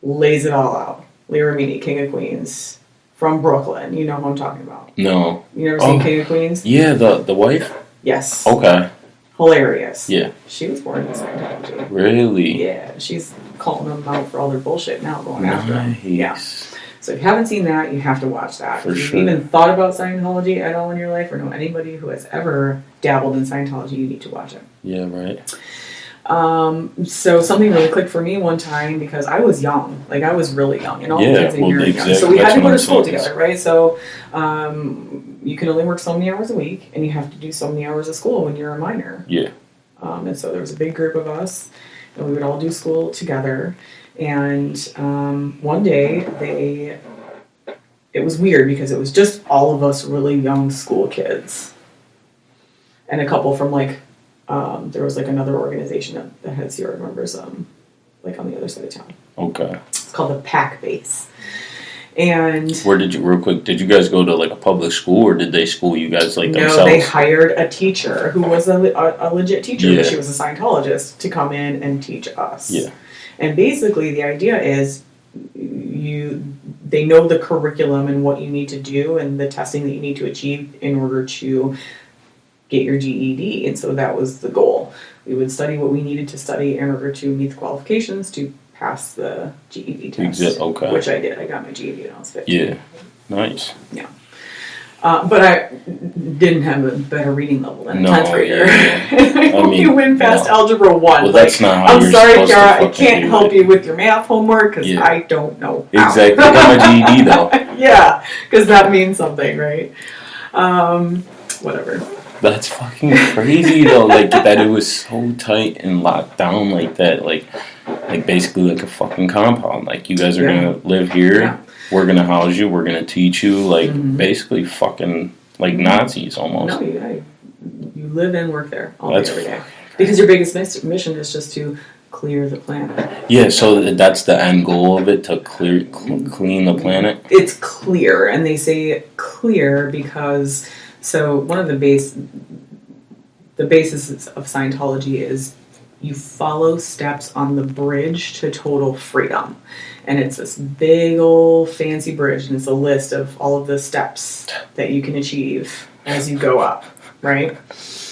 lays it all out. Leah Remini, King of Queens. From Brooklyn. You know who I'm talking about. No. You never seen King of Queens? Yeah, the wife? Yes. Okay. Hilarious. Yeah. She was born in Scientology. Really? Yeah. She's calling them out for all their bullshit now, going after them. Yeah. So if you haven't seen that, you have to watch that. If you've even thought about Scientology at all in your life, or know anybody who has ever dabbled in Scientology, you need to watch it. Yeah, right. So something really clicked for me one time because I was young. Like, I was really young. And all the kids in here are young. So we had to go to school together, right? So you can only work so many hours a week, and you have to do so many hours of school when you're a minor. Yeah. And so there was a big group of us, and we would all do school together. And one day, it was weird because it was just all of us really young school kids. And a couple from, like, there was, like, another organization that had Sea Org members, like, on the other side of town. Okay. It's called the PAC Base. And where did you, real quick, did you guys go to like a public school, or did they school you guys like themselves? No, they hired a teacher who was a legit teacher, but she was a Scientologist, to come in and teach us. Yeah. And basically the idea is they know the curriculum and what you need to do and the testing that you need to achieve in order to get your GED. And so that was the goal. We would study what we needed to study in order to meet the qualifications to pass the GED test, okay. Which I did. I got my GED when I was 15. Yeah, nice. Yeah. But I didn't have a better reading level than a 10th grader. Yeah. I mean, you win past Algebra 1. Well, that's not how I'm you're sorry, supposed Kara, to I can't help you with your math homework because I don't know how. Exactly. I got my GED though. Yeah, because that means something, right? Whatever. That's fucking crazy though, like that it was so tight and locked down like that, like basically like a fucking compound. Like you guys are gonna live here, we're gonna house you, we're gonna teach you, like basically fucking like Nazis almost. No, you live and work there all day every day. Because your biggest mission is just to clear the planet. Yeah, so that's the end goal of it, to clean the planet. It's clear, and they say clear because so one of the basis of Scientology is you follow steps on the bridge to total freedom. And it's this big old fancy bridge, and it's a list of all of the steps that you can achieve as you go up, right?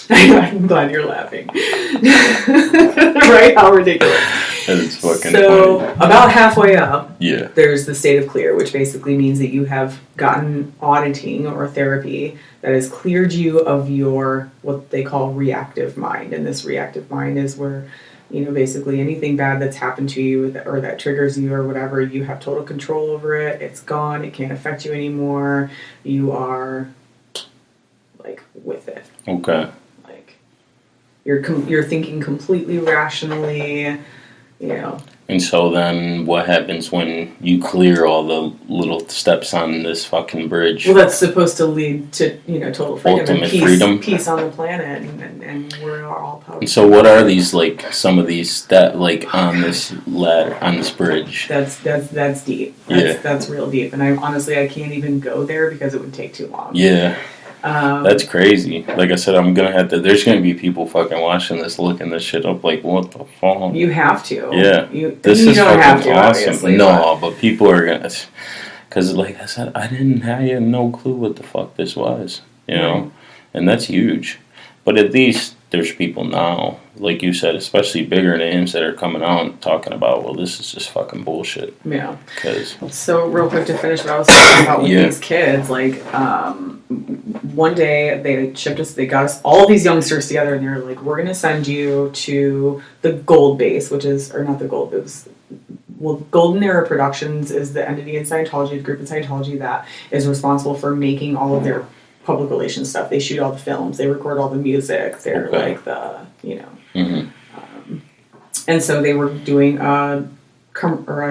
I'm glad you're laughing. Right? How ridiculous. That is fucking so, funny. About halfway up, there's the state of clear, which basically means that you have gotten auditing or therapy that has cleared you of your, what they call reactive mind. And this reactive mind is where, basically anything bad that's happened to you or that triggers you or whatever, you have total control over it. It's gone. It can't affect you anymore. You are, like, with it. Okay. You're thinking completely rationally, And so then what happens when you clear all the little steps on this fucking bridge? Well, that's supposed to lead to, total freedom. Ultimate and freedom. Peace on the planet, and we're all powerful. And so what are these, like, some of these that, like, on this ladder, on this bridge? That's deep. That's real deep. And I can't even go there because it would take too long. Yeah. That's crazy. Like I said, there's gonna be people fucking watching this, looking this shit up like, what the fuck? You have to. Yeah. This is fucking have to, awesome. No, but people are gonna, because like I said, I had no clue what the fuck this was, and that's huge. But at least there's people now, like you said, especially bigger names that are coming out and talking about, well, this is just fucking bullshit. Yeah. So real quick to finish what I was talking about with these kids, like, one day they got us, all these youngsters together, and they were like, we're going to send you to the Gold Base, which is, or not the Gold Base, Golden Era Productions is the entity in Scientology, the group in Scientology that is responsible for making all of their public relations stuff. They shoot all the films, they record all the music, they're like the, and so they were doing a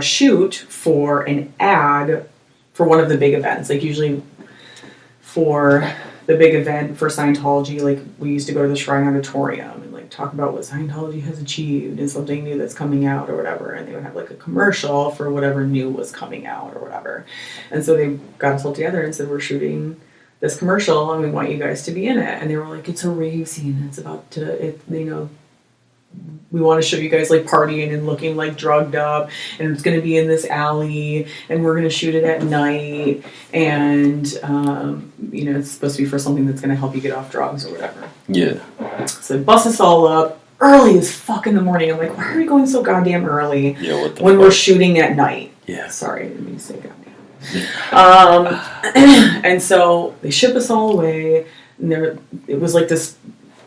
shoot for an ad for one of the big events, like usually for the big event for Scientology, like we used to go to the Shrine Auditorium and like talk about what Scientology has achieved and something new that's coming out or whatever, and they would have like a commercial for whatever new was coming out or whatever. And so they got us all together and said, we're shooting this commercial and we want you guys to be in it. And they were like, it's a rave scene, it's about to, we want to show you guys like partying and looking like drugged up, and it's going to be in this alley, and we're going to shoot it at night, and it's supposed to be for something that's going to help you get off drugs or whatever. Yeah. So they bust us all up early as fuck in the morning. I'm like, why are we going so goddamn early? Yeah, what the when fuck? We're shooting at night? Yeah. Sorry, I didn't mean to say goddamn. And so they ship us all away, and it was like this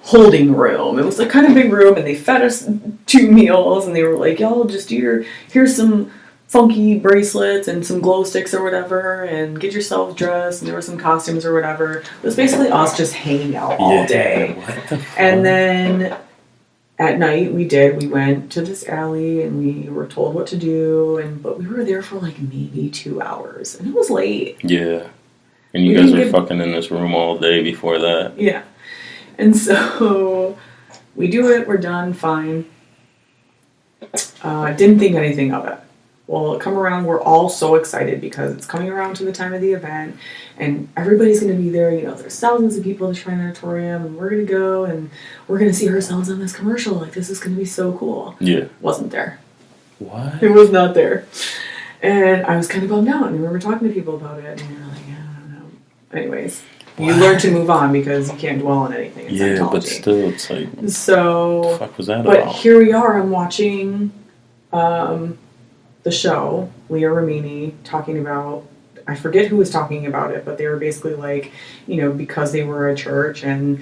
holding room. It was like kind of big room, and they fed us 2 meals, and they were like, y'all just here's some funky bracelets and some glow sticks or whatever, and get yourself dressed, and there were some costumes or whatever. It was basically us just hanging out all day. What the fuck? And then at night we went to this alley and we were told what to do, but we were there for like maybe 2 hours and it was late. Yeah. And you guys were fucking in this room all day before that. Yeah. And so we do it, we're done, fine. Didn't think anything of it. Well, come around, we're all so excited because it's coming around to the time of the event and everybody's going to be there. You know, there's thousands of people at the Shrine Auditorium and we're going to go and we're going to see ourselves on this commercial. Like, this is going to be so cool. Yeah. Wasn't there. What? It was not there. And I was kind of bummed out. And I remember talking to people about it and they were like, yeah, I don't know. Anyways, you learn to move on because you can't dwell on anything in Scientology. But still, it's like, so, what the fuck was that but about? Here we are, I'm watching the show, Leah Remini talking about, I forget who was talking about it, but they were basically like, you know, because they were a church and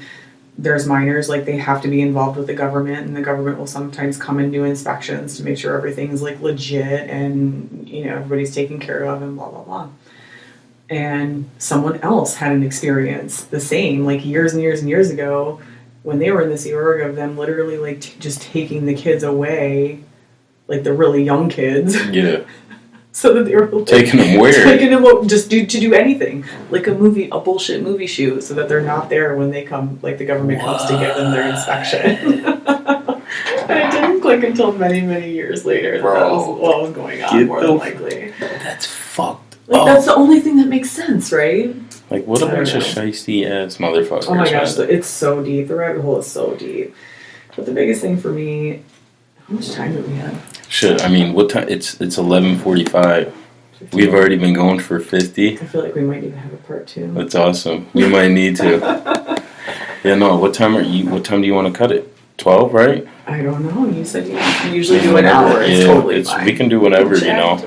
there's minors, like they have to be involved with the government and the government will sometimes come and do inspections to make sure everything's like legit and, you know, everybody's taken care of and blah, blah, blah. And someone else had an experience the same, like years and years and years ago when they were in the Sea Org of them literally like just taking the kids away, like the really young kids. Yeah. So that they were like, taking them where? Taking them just to do anything, like a bullshit movie shoot, so that they're not there when they come, like the government comes to give them their inspection. And it didn't click until many, many years later that was what was going on, more than likely. That's fucked. Like that's the only thing that makes sense, right? Like what a bunch of shiesty ass motherfuckers. Oh my gosh, it's so deep. The rabbit hole is so deep. But the biggest thing for me, how much time do we have? Shit, I mean, what time? It's 11:45. We've already been going for 50. I feel like we might need to have a part 2. That's awesome. We might need to. Yeah, no. What time do you want to cut it? 12, right? I don't know. You said you usually do an hour. It's totally fine. We can do whatever, you know,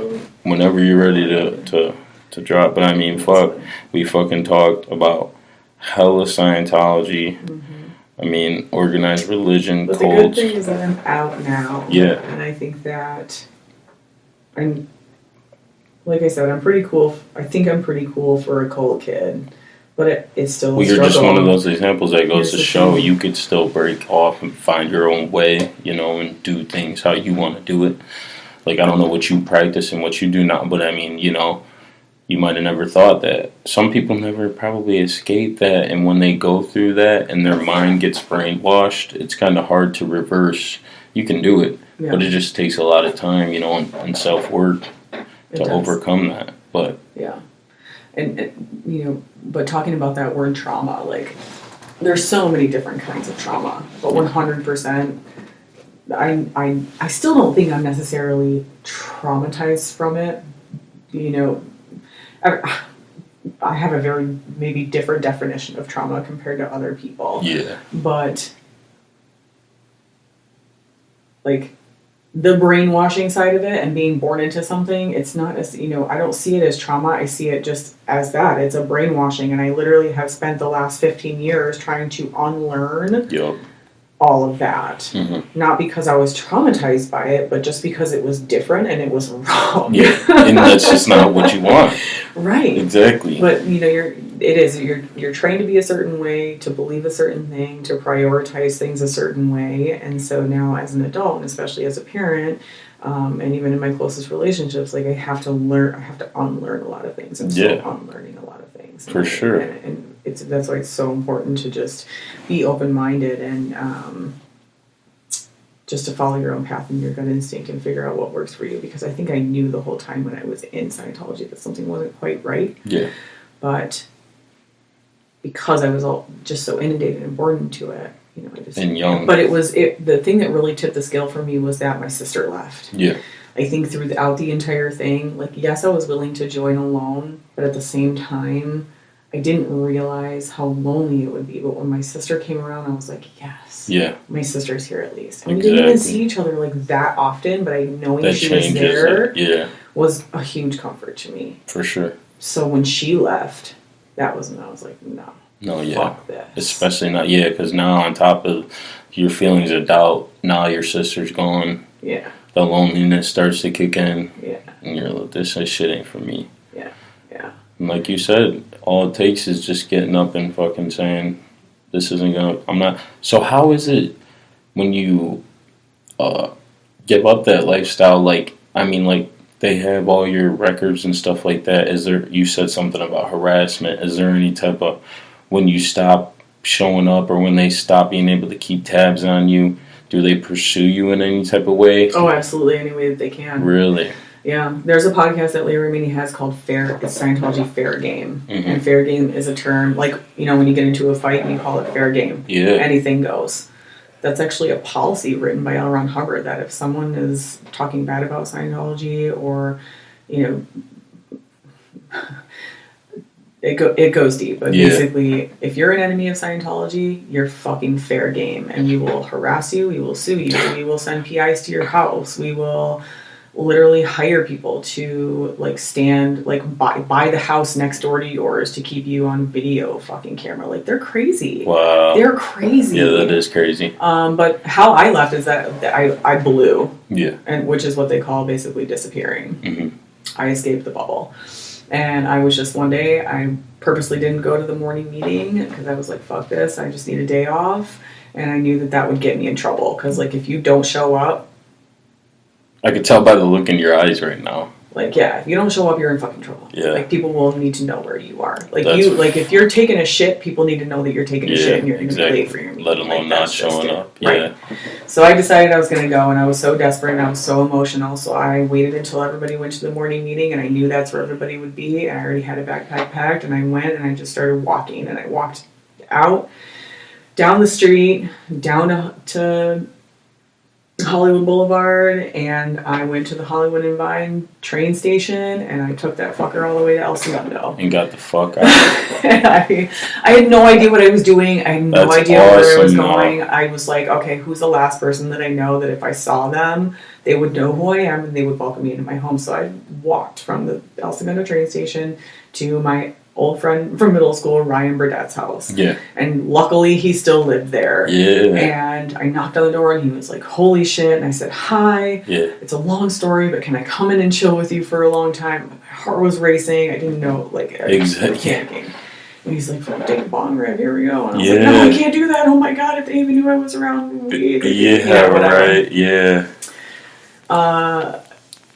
whenever you're ready to drop. But I mean, fuck, we fucking talked about hella Scientology. Mm-hmm. I mean, organized religion, but cults. The good thing is that I'm out now. Yeah. And I think that like I said, I'm pretty cool. I think I'm pretty cool for a cult kid. But it's still a struggle. You're just one of those examples that goes to show you could still break off and find your own way, you know, and do things how you want to do it. Like, I don't know what you practice and what you do now, but I mean, you know, you might have never thought that. Some people never probably escape that, and when they go through that and their mind gets brainwashed, it's kind of hard to reverse. You can do it, but it just takes a lot of time, you know, and self-work to overcome that. But yeah. And, you know, but talking about that word trauma, like, there's so many different kinds of trauma, but 100%, I still don't think I'm necessarily traumatized from it. You know, I have a very maybe different definition of trauma compared to other people. Yeah. But, like, the brainwashing side of it and being born into something, it's not as, you know, I don't see it as trauma. I see it just as that. It's a brainwashing. And I literally have spent the last 15 years trying to unlearn all of that. Mm-hmm. Not because I was traumatized by it, but just because it was different and it was wrong. Yeah, and that's just not what you want. Right. Exactly. But, you know, you're trained to be a certain way, to believe a certain thing, to prioritize things a certain way. And so now as an adult, and especially as a parent, and even in my closest relationships, like I have to unlearn a lot of things. I'm still unlearning a lot of things. For sure. And that's why it's so important to just be open-minded and just to follow your own path and your gut instinct and figure out what works for you. Because I think I knew the whole time when I was in Scientology that something wasn't quite right. Yeah. But because I was all just so inundated and born into it, you know, I just... And young. But the thing that really tipped the scale for me was that my sister left. Yeah. I think throughout the entire thing, like, yes, I was willing to join alone, but at the same time, I didn't realize how lonely it would be. But when my sister came around, I was like, yes. Yeah. My sister's here at least. And we didn't even see each other, like, that often, but knowing that she was there was a huge comfort to me. For sure. So when she left, that was when I was like, no. No, yeah. Fuck this. Especially not, because now on top of your feelings of doubt, now your sister's gone. Yeah. The loneliness starts to kick in. Yeah. And you're like, this shit ain't for me. Yeah. Yeah. And like you said, all it takes is just getting up and fucking saying, this isn't gonna, I'm not. So how is it when you give up that lifestyle, like, I mean, like, they have all your records and stuff like that. Is there, you said something about harassment. Is there any type of, when you stop showing up or when they stop being able to keep tabs on you, do they pursue you in any type of way? Oh, absolutely, any way that they can. Really? Yeah. There's a podcast that Larry Remini has called it's Scientology Fair Game. Mm-hmm. And fair game is a term, like, you know, when you get into a fight and you call it fair game. Yeah. Anything goes. That's actually a policy written by L. Ron Hubbard that if someone is talking bad about Scientology or, you know, it goes deep. But basically, if you're an enemy of Scientology, you're fucking fair game. And we will harass you, we will sue you, we will send PIs to your house, we will literally hire people to, like, stand, like, buy the house next door to yours to keep you on video fucking camera. Like, they're crazy. Wow. They're crazy. Yeah, that is crazy. But how I left is that I blew. Yeah. And which is what they call basically disappearing. Mm-hmm. I escaped the bubble. And I was just one day, I purposely didn't go to the morning meeting because I was like, fuck this, I just need a day off. And I knew that would get me in trouble because, like, if you don't show up, I could tell by the look in your eyes right now. Like, yeah, if you don't show up, you're in fucking trouble. Yeah. Like, people will need to know where you are. Like, if you're taking a shit, people need to know that you're taking a shit and you're going to be late for your meeting. Let alone not showing up. Yeah. Right. So I decided I was going to go, and I was so desperate and I was so emotional. So I waited until everybody went to the morning meeting, and I knew that's where everybody would be. And I already had a backpack packed, and I went and I just started walking. And I walked out, down the street, down to Hollywood Boulevard, and I went to the Hollywood and Vine train station, and I took that fucker all the way to El Segundo. And got the fuck out. And I had no idea what I was doing. I had no idea where I was going. I was like, okay, who's the last person that I know that if I saw them, they would know who I am and they would welcome me into my home. So I walked from the El Segundo train station to my old friend from middle school, Ryan Burdett's house. Yeah. And luckily he still lived there. Yeah. And I knocked on the door and he was like, holy shit. And I said, hi. Yeah. It's a long story, but can I come in and chill with you for a long time? My heart was racing. I didn't know, like, I was panicking. And he's like, take a bong rip, here we go. And I was like, no, I can't do that. Oh my God, if they even knew I was around. Right. Yeah.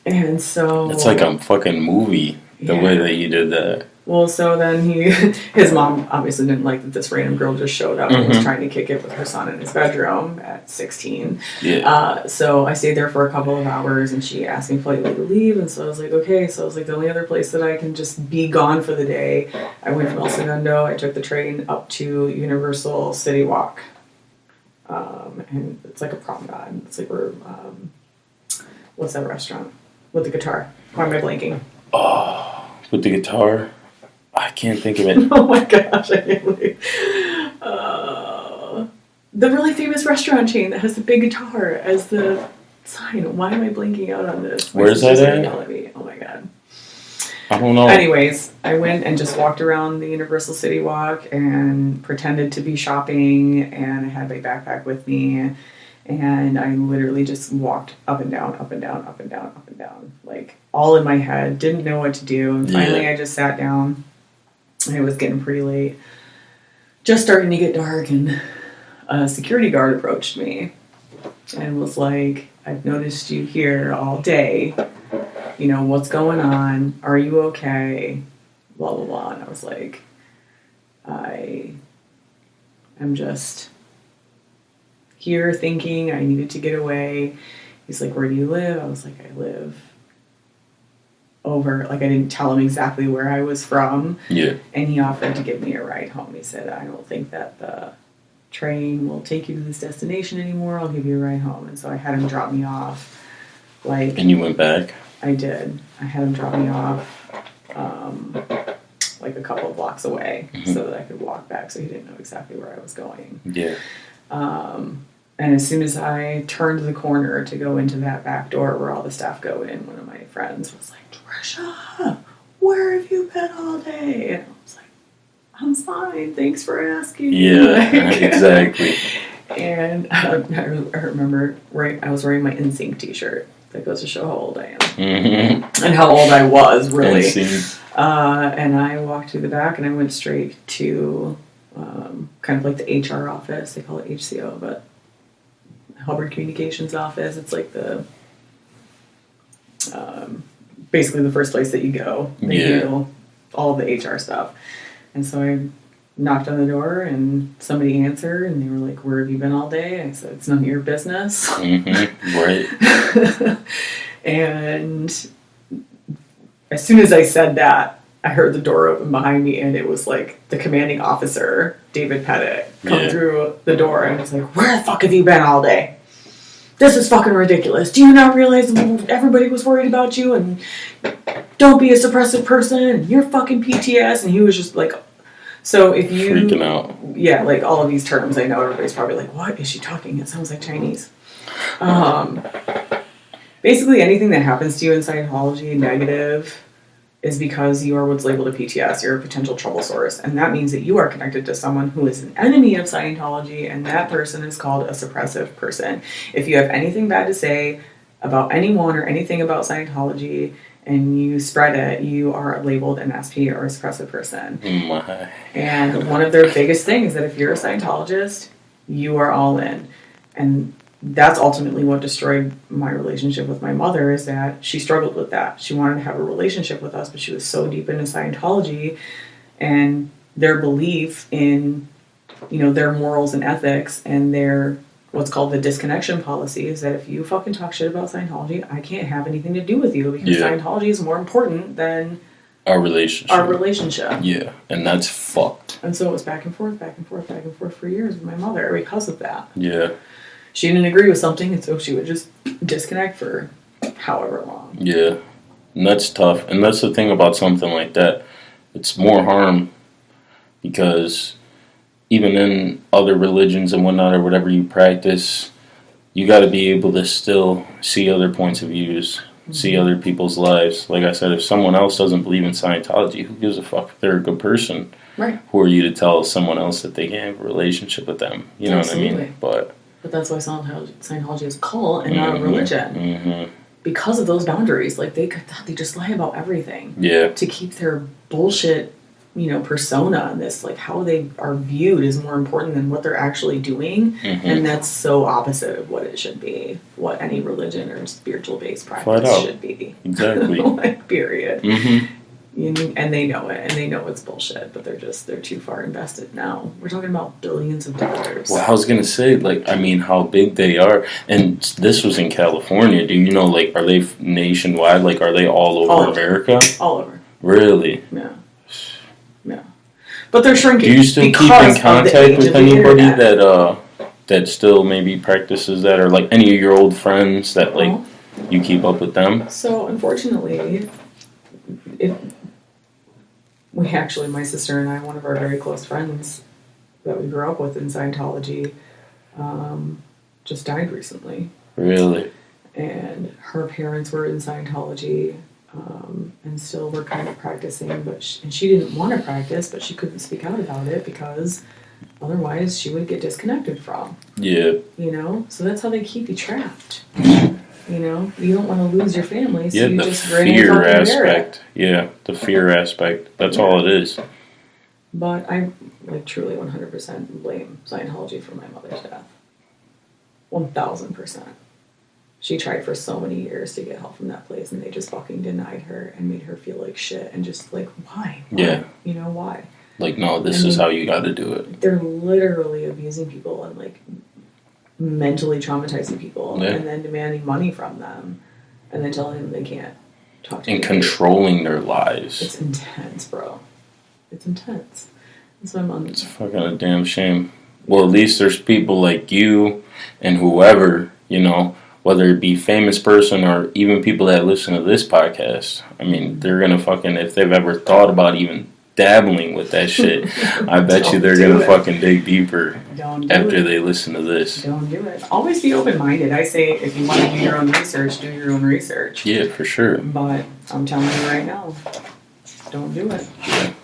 And so. It's like a fucking movie, the way that you did that. Well, so then his mom obviously didn't like that this random girl just showed up and was trying to kick it with her son in his bedroom at 16. Yeah. So I stayed there for a couple of hours, and she asked me politely to leave, and so I was like, okay. So I was like, the only other place that I can just be gone for the day. I went from El Segundo. I took the train up to Universal City Walk, and it's like a promenade. It's like we're what's that restaurant with the guitar? Why am I blanking? Oh, with the guitar. I can't think of it. Oh my gosh, I can't believe. The really famous restaurant chain that has the big guitar as the sign. Why am I blanking out on this? Where's that at? Oh my God. I don't know. Anyways, I went and just walked around the Universal City Walk and pretended to be shopping, and I had my backpack with me, and I literally just walked up and down, up and down, up and down, up and down, like all in my head, didn't know what to do, and finally I just sat down. It was getting pretty late, just starting to get dark, and a security guard approached me and was like, I've noticed you here all day. You know, what's going on? Are you okay? Blah, blah, blah. And I was like, I am just here thinking I needed to get away. He's like, where do you live? I was like, I live over, like I didn't tell him exactly where I was from. Yeah. And he offered to give me a ride home. He said, I don't think that the train will take you to this destination anymore. I'll give you a ride home. And so I had him drop me off. And you went back? I did. I had him drop me off like a couple of blocks away so that I could walk back, so he didn't know exactly where I was going. Yeah. And as soon as I turned the corner to go into that back door where all the staff go in, one of my friends was like, Tricia, where have you been all day? And I was like, I'm fine, thanks for asking. Yeah, exactly. And I remember I was wearing my NSYNC t-shirt. That goes to show how old I am. Mm-hmm. And how old I was, really. And I walked through the back and I went straight to kind of like the HR office. They call it HCO, but Hubbard Communications office. It's like the basically the first place that you go. They handle all of the HR stuff. And so I knocked on the door and somebody answered and they were like, "Where have you been all day?" I said, "It's none of your business." Right. And as soon as I said that, I heard the door open behind me and it was like the commanding officer, David Pettit, come through the door and was like, "Where the fuck have you been all day? This is fucking ridiculous. Do you not realize everybody was worried about you and don't be a suppressive person and you're fucking PTS." And he was just like, so if you... Freaking out. Yeah, like all of these terms, I know everybody's probably like, what is she talking? It sounds like Chinese. Basically anything that happens to you in Scientology negative is because you are what's labeled a PTS. You're a potential trouble source. And that means that you are connected to someone who is an enemy of Scientology, and that person is called a suppressive person. If you have anything bad to say about anyone or anything about Scientology and you spread it, you are labeled an SP or a suppressive person. My. And one of their biggest things is that if you're a Scientologist, you are all in. And that's ultimately what destroyed my relationship with my mother, is that she struggled with that. She wanted to have a relationship with us, but she was so deep into Scientology and their belief in, you know, their morals and ethics and their what's called the disconnection policy, is that if you fucking talk shit about Scientology, I can't have anything to do with you because Scientology is more important than our relationship. Yeah. And that's fucked. And so it was back and forth for years with my mother because of that. Yeah. She didn't agree with something, and so she would just disconnect for however long. Yeah. And that's tough. And that's the thing about something like that. It's more harm because even in other religions and whatnot or whatever you practice, you got to be able to still see other points of views, see other people's lives. Like I said, if someone else doesn't believe in Scientology, who gives a fuck if they're a good person? Right. Who are you to tell someone else that they can't have a relationship with them? You know Absolutely. what I mean? But that's why Scientology is a cult and not a religion. Mm-hmm. Because of those boundaries. Like, they just lie about everything. Yeah. To keep their bullshit, you know, persona and this, like, how they are viewed is more important than what they're actually doing. Mm-hmm. And that's so opposite of what it should be, what any religion or spiritual-based practice should be. Exactly. Like, period. Mm-hmm. And they know it, and they know it's bullshit, but they're too far invested now. We're talking about billions of dollars. Well, I was going to say, like, I mean, how big they are. And this was in California. Do you know, like, are they nationwide? Like, are they all over America? All over. Really? Yeah. Yeah. But they're shrinking. Do you still keep in contact with anybody that still maybe practices that? Or, like, any of your old friends that, like, you keep up with them? So, unfortunately, my sister and I, one of our very close friends that we grew up with in Scientology, just died recently. Really? And her parents were in Scientology, and still were kind of practicing, and she didn't want to practice, but she couldn't speak out about it because otherwise she would get disconnected from. Yeah. You know? So that's how they keep you trapped. You know, you don't want to lose your family, so you just grin and fucking bear it. Yeah, the fear aspect. That's all it is. But I, like, truly 100% blame Scientology for my mother's death. 1,000%. She tried for so many years to get help from that place, and they just fucking denied her and made her feel like shit. And just, like, why? Yeah. You know, why? Like, no, this is how you got to do it. They're literally abusing people and, like, mentally traumatizing people and then demanding money from them and then telling them they can't talk to you. And controlling their lives. It's intense, bro. It's intense. And so it's fucking a damn shame. Well, at least there's people like you and whoever, you know, whether it be famous person or even people that listen to this podcast. I mean, they're going to fucking, if they've ever thought about even dabbling with that shit, I bet you they're going to fucking dig deeper after they listen to this. Don't do it. Always be open-minded. I say if you want to do your own research, do your own research. Yeah, for sure. But I'm telling you right now, don't do it.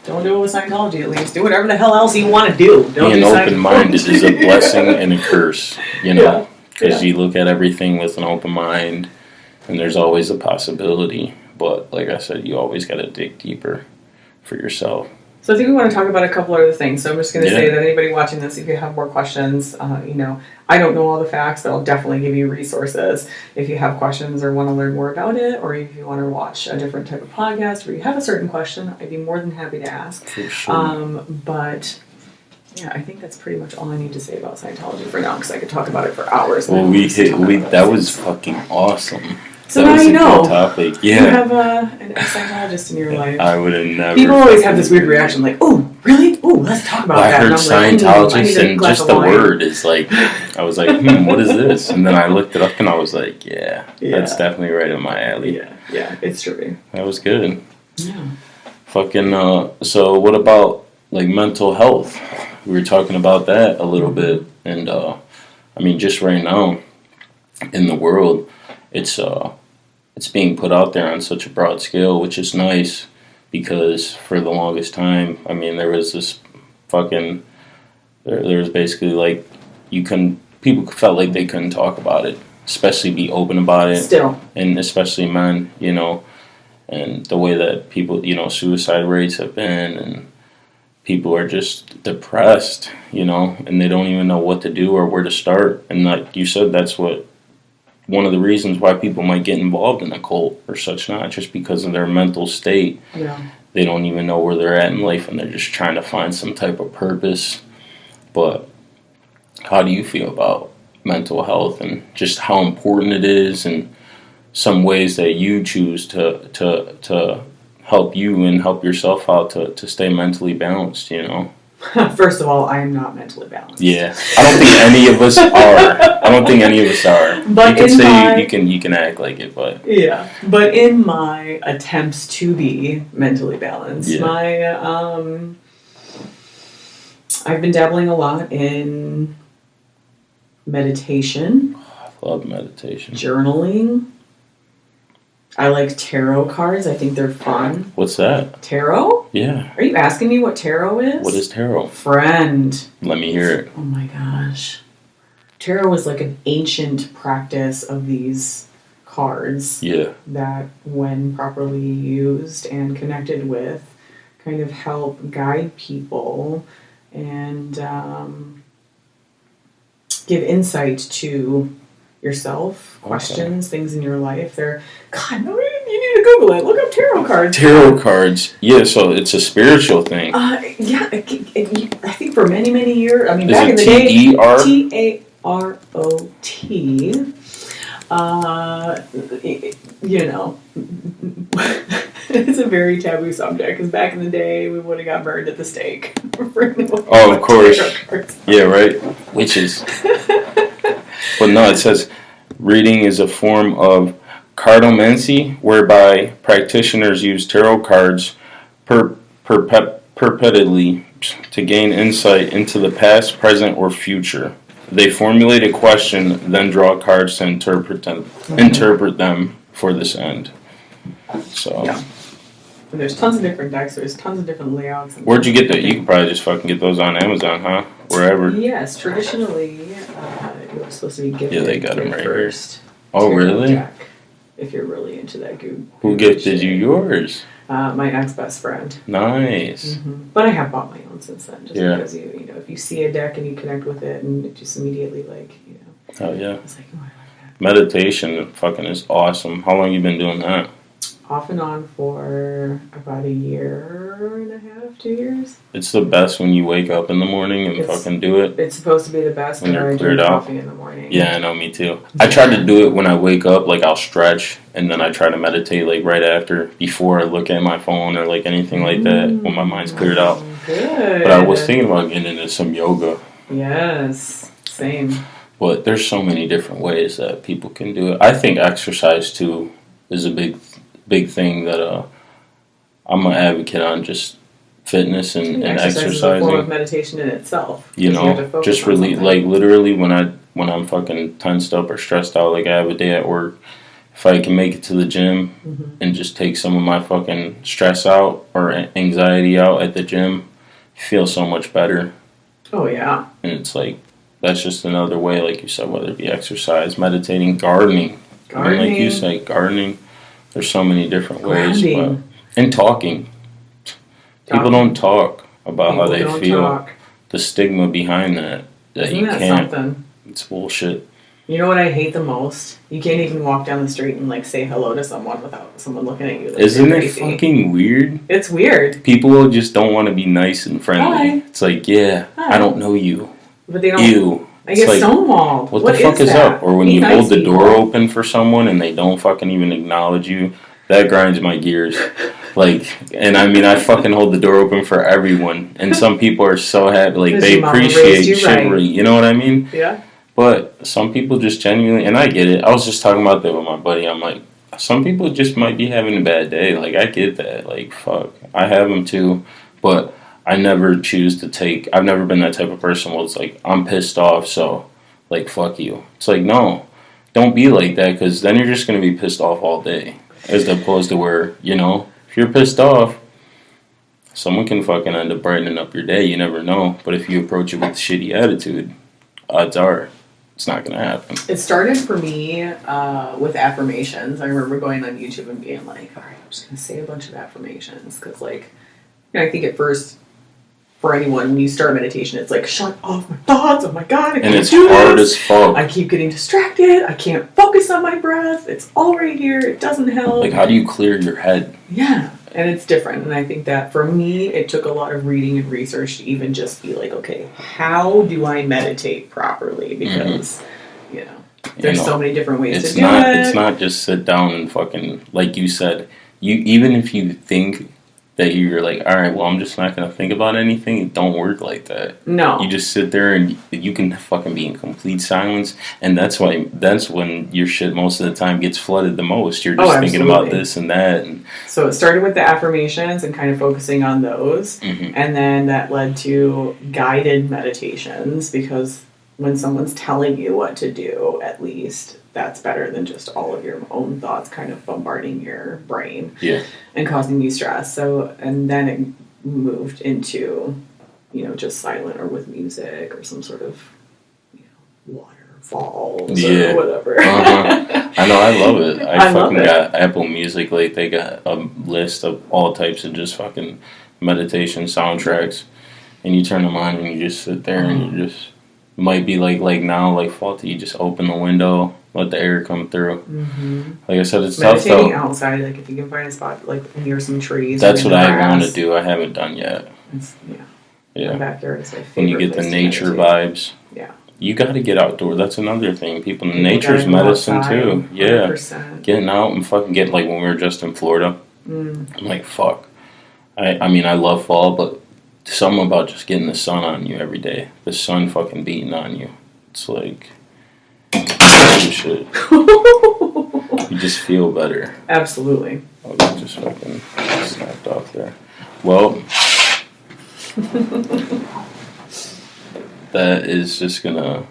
Don't do it with Scientology, at least. Do whatever the hell else you want to do. Being open-minded is a blessing and a curse, you know, because you look at everything with an open mind, and there's always a possibility. But like I said, you always got to dig deeper for yourself. So I think we want to talk about a couple other things. So I'm just going to say that anybody watching this, if you have more questions, I don't know all the facts, but I'll definitely give you resources if you have questions or want to learn more about it, or if you want to watch a different type of podcast where you have a certain question. I'd be more than happy to ask. For sure. But yeah, I think that's pretty much all I need to say about Scientology for now, because I could talk about it for hours. Well, that was fucking awesome. So now you know. Good topic. Yeah. You have an ex-Scientologist in your life. I would have never. People always have this weird reaction, like, "Oh, really? Oh, let's talk about that." I heard Scientologist, and just the word is like, I was like, what is this? And then I looked it up, and I was like, yeah, that's definitely right in my alley. Yeah, it's true. That was good. Yeah. Fucking. So what about like mental health? We were talking about that a little bit, and I mean, just right now in the world, it's being put out there on such a broad scale, which is nice, because for the longest time, I mean, there was this fucking, there was basically like, people felt like they couldn't talk about it, especially be open about it. Still. And especially men, and the way that people, suicide rates have been, and people are just depressed, and they don't even know what to do or where to start. And like you said, that's one of the reasons why people might get involved in a cult or such, not just because of their mental state. Yeah. They don't even know where they're at in life, and they're just trying to find some type of purpose. But how do you feel about mental health and just how important it is, and some ways that you choose to help you and help yourself out to stay mentally balanced, First of all, I am not mentally balanced. Yeah, I don't think any of us are. But you can act like it, but yeah. But in my attempts to be mentally balanced, I've been dabbling a lot in meditation. I love meditation. Journaling. I like tarot cards. I think they're fun. What's that? Tarot? Yeah. Are you asking me what tarot is? What is tarot? Friend. Let me hear it. Oh my gosh. Tarot is like an ancient practice of these cards. Yeah. That, when properly used and connected with, kind of help guide people and give insight to yourself, questions, things in your life. God, no, you need to Google it. Look up tarot cards. Tarot cards. Yeah, so it's a spiritual thing. Yeah, I think for many, many years, I mean, Is back in the day, Tarot. It's a very taboo subject, because back in the day, we would have got burned at the stake. Of course. Yeah, right. Witches. But no, it says reading is a form of cartomancy, whereby practitioners use tarot cards perpetually to gain insight into the past, present, or future. They formulate a question, then draw cards to interpret them for this end. So. Yeah. And there's tons of different decks. There's tons of different layouts. Where'd you get that? You could probably just fucking get those on Amazon, huh? Wherever. Yes, traditionally, it was supposed to be gifted. Yeah, they got them right first. Oh, really? Deck, if you're really into that goo. Who gifted you yours? My ex-best friend. Nice. Mm-hmm. But I have bought my own since then, just because if you see a deck and you connect with it, and it just immediately Oh yeah. It's like, oh, I like that. Meditation fucking is awesome. How long you been doing that? Off and on for about a year and a half, 2 years. It's the best when you wake up in the morning and fucking do it. It's supposed to be the best when you're I cleared drink out. Coffee in the morning. Yeah, I know, me too. I try to do it when I wake up, like I'll stretch, and then I try to meditate like right after, before I look at my phone or like anything like that, when my mind's cleared out. Good. But I was thinking about getting into some yoga. Yes, same. But there's so many different ways that people can do it. I think exercise too is a big thing that I'm an advocate on, just fitness and exercising. Is a form of meditation in itself. Just really like literally when I'm fucking tensed up or stressed out, like I have a day at work, if I can make it to the gym and just take some of my fucking stress out or anxiety out at the gym, I feel so much better. Oh yeah. And it's like, that's just another way, like you said, whether it be exercise, meditating, gardening. I mean, like you say, gardening. There's so many different ways. And talking. People don't talk about how they People don't feel. talk. The stigma behind that Isn't you that can't. something? It's bullshit. You know what I hate the most? You can't even walk down the street and like say hello to someone without someone looking at you. Like, Isn't it fucking weird? It's weird. People just don't want to be nice and friendly. Hi. It's like, yeah, Hi. I don't know you. But they don't. Ew. I get like, stonewalled. What the fuck is that? up? Or when Be you nice hold the people. door open for someone and they don't fucking even acknowledge you, that grinds my gears. Like, and I mean, I fucking hold the door open for everyone. And some people are so happy, like, they appreciate chivalry. Right. You know what I mean? Yeah. But some people just genuinely, and I get it. I was just talking about that with my buddy. I'm like, some people just might be having a bad day. Like, I get that. Like, fuck. I have them too. But I never choose to take, I've never been that type of person where it's like, I'm pissed off, so, like, fuck you. It's like, no. Don't be like that, because then you're just going to be pissed off all day. As opposed to where, you know, if you're pissed off, someone can fucking end up brightening up your day. You never know. But if you approach it with a shitty attitude, odds are it's not going to happen. It started for me with affirmations. I remember going on YouTube and being like, all right, I'm just going to say a bunch of affirmations. Because, like, you know, I think at first, for anyone, when you start meditation, it's like, shut off my thoughts. Oh my God, I can't do this. And it's hard as fuck. I keep getting distracted. I can't focus on my breath. It's all right here. It doesn't help. Like, how do you clear your head? Yeah. And it's different. And I think that for me, it took a lot of reading and research to even just be like, okay, how do I meditate properly? Because, you know, there's so many different ways to do it. It's not just sit down and fucking, like you said, even if you think that you're like, all right, well, I'm just not going to think about anything, it don't work like that. No. You just sit there and you can fucking be in complete silence. And that's when your shit most of the time gets flooded the most. You're just thinking about this and that. And so it started with the affirmations and kind of focusing on those. And then that led to guided meditations, because when someone's telling you what to do, at least that's better than just all of your own thoughts kind of bombarding your brain and causing you stress. So, and then it moved into, you know, just silent or with music or some sort of, you know, waterfalls or whatever. I know, I love it. I fucking love it. got Apple Music, like they got a list of all types of just fucking meditation soundtracks, and you turn them on and you just sit there and you just might be like now, like faulty, you just open the window, let the air come through. Like I said, it's tough though. Meditating outside, like if you can find a spot like near some trees. That's what I want to do. I haven't done yet. Yeah. My backyard is my favorite. When you get the nature vibes. Yeah. You got to get outdoors. That's another thing. People nature's medicine outside, too. Yeah. 100%. Getting out and fucking getting, like when we were just in Florida. I'm like, fuck. I mean, I love fall, but something about just getting the sun on you every day. The sun fucking beating on you. It's like, shit. You just feel better. Absolutely. Oh, that just fucking snapped off there. Well, that is just gonna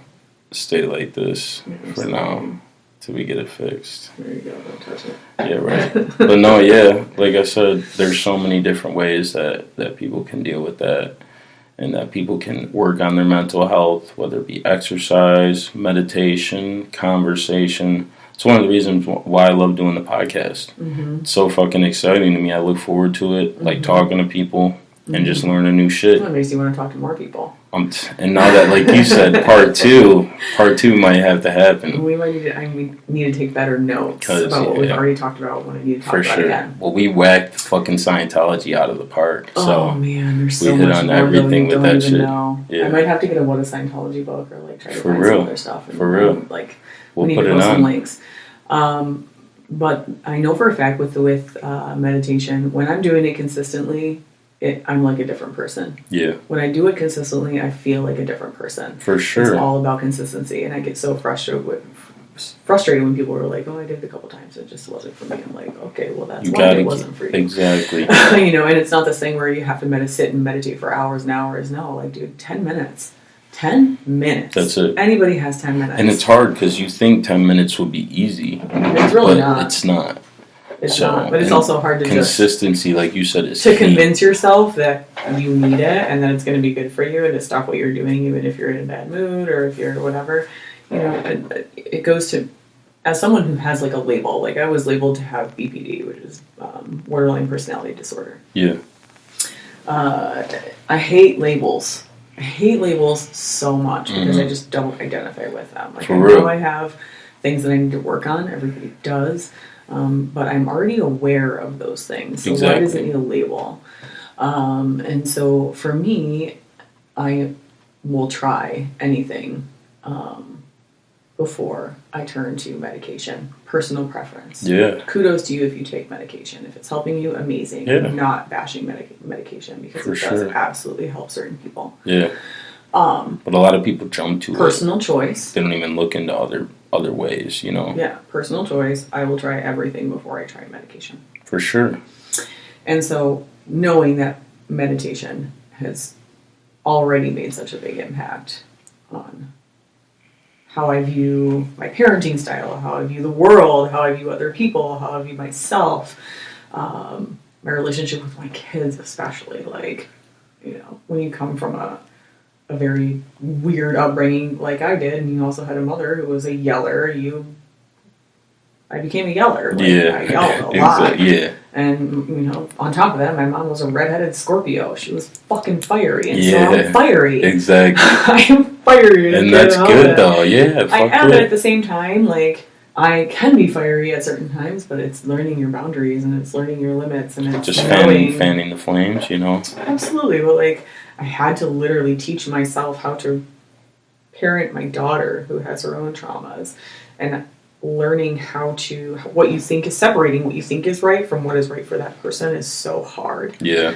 stay like this for now till we get it fixed. There you go. Don't touch it. Yeah, right. But no, yeah, like I said, there's so many different ways that people can deal with that, and that people can work on their mental health, whether it be exercise, meditation, conversation. It's one of the reasons why I love doing the podcast. It's so fucking exciting to me. I look forward to it, like talking to people and just learning new shit. Well, it makes you want to talk to more people. And now that, like you said, part two might have to happen. We might need to take better notes about what we've already talked about when I need to talk about it again. Well, we whacked fucking Scientology out of the park. Oh man, there's so much we hit on everything with that shit. Yeah. I might have to get a What is Scientology book, or like try to find some other stuff. And, For real. Like we'll we need put to it post on. some links. But I know for a fact with meditation, when I'm doing it consistently, I'm like a different person. Yeah. When I do it consistently, I feel like a different person. For sure. It's all about consistency, and I get so frustrated when people are like, "Oh, I did it a couple times, it just wasn't for me." I'm like, "Okay, well, that's why it wasn't for you." Exactly. You know, and it's not this thing where you have to sit and meditate for hours and hours. No, like, dude, 10 minutes. 10 minutes. That's it. Anybody has 10 minutes. And it's hard because you think 10 minutes would be easy. It's really not. It's not. It's not. But it's also hard to consistency, like you said, is to convince yourself that you need it and that it's going to be good for you, and to stop what you're doing, even if you're in a bad mood or if you're whatever. You know, it goes to, as someone who has like a label, like I was labeled to have BPD, which is borderline personality disorder. Yeah. I hate labels. I hate labels so much because I just don't identify with them. Like, For I real. know I have things that I need to work on. Everybody does. But I'm already aware of those things. So why does it need a label? And so for me, I will try anything before I turn to medication. Personal preference. Yeah. Kudos to you if you take medication. If it's helping you, amazing. Yeah. I'm not bashing medication because it does absolutely help certain people. Yeah. But a lot of people jump to personal choice. They don't even look into other ways, you know. Yeah, personal choice. I will try everything before I try medication. For sure. And so knowing that meditation has already made such a big impact on how I view my parenting style, how I view the world, how I view other people, how I view myself, my relationship with my kids especially. Like, you know, when you come from a very weird upbringing like I did, and you also had a mother who was a yeller, I became a yeller. Like, yeah. I yelled a lot. Yeah. And, you know, on top of that, my mom was a redheaded Scorpio. She was fucking fiery. And Yeah. so I'm fiery. Exactly. I am fiery. And that's good, though. Yeah. I am, but at the same time, like, I can be fiery at certain times, but it's learning your boundaries and it's learning your limits and it's just knowing, fanning the flames, you know? Absolutely. But, like, I had to literally teach myself how to parent my daughter who has her own traumas and learning what you think is separating what you think is right from what is right for that person is so hard. Yeah.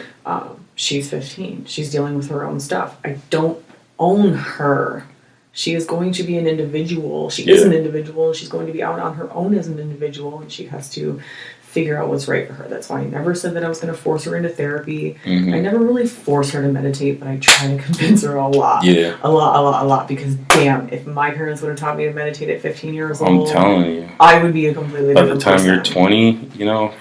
She's 15. She's dealing with her own stuff. I don't own her. She is going to be an individual. She is an individual. She's going to be out on her own as an individual, and she has to figure out what's right for her. That's why I never said that I was going to force her into therapy. Mm-hmm. I never really force her to meditate, but I try to convince her a lot. Yeah. A lot. Because damn, if my parents would have taught me to meditate at 15 years old, I'm telling you, I would be a completely different person. By the time you're 20, you know,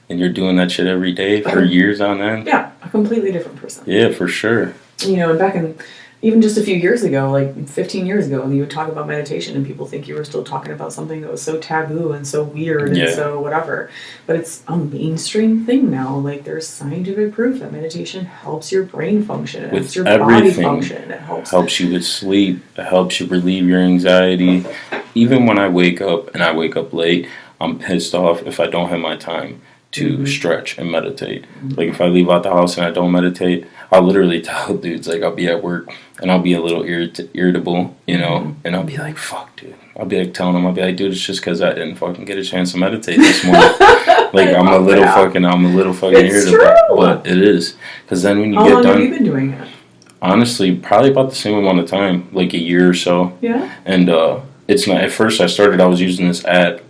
and you're doing that shit every day for years on end. Yeah, a completely different person. Yeah, for sure. You know, and back in, even just a few years ago, like 15 years ago, you would talk about meditation and people think you were still talking about something that was so taboo and so weird and so whatever. But it's a mainstream thing now. Like, there's scientific proof that meditation helps your brain function. It helps your body function. It helps you with sleep. It helps you relieve your anxiety. Even when I wake up, and I wake up late, I'm pissed off if I don't have my time to stretch and meditate. Like, if I leave out the house and I don't meditate, I'll literally tell dudes, like, I'll be at work and I'll be a little irritable, you know, and I'll be like, fuck, dude. I'll be like telling them, I'll be like, dude, it's just because I didn't fucking get a chance to meditate this morning. Like, I'm a little fucking it's irritable. True. But it is. Because then when you How get long done. have you been doing it? Honestly, probably about the same amount of time, like a year or so. Yeah. And it's not, at first I was using this app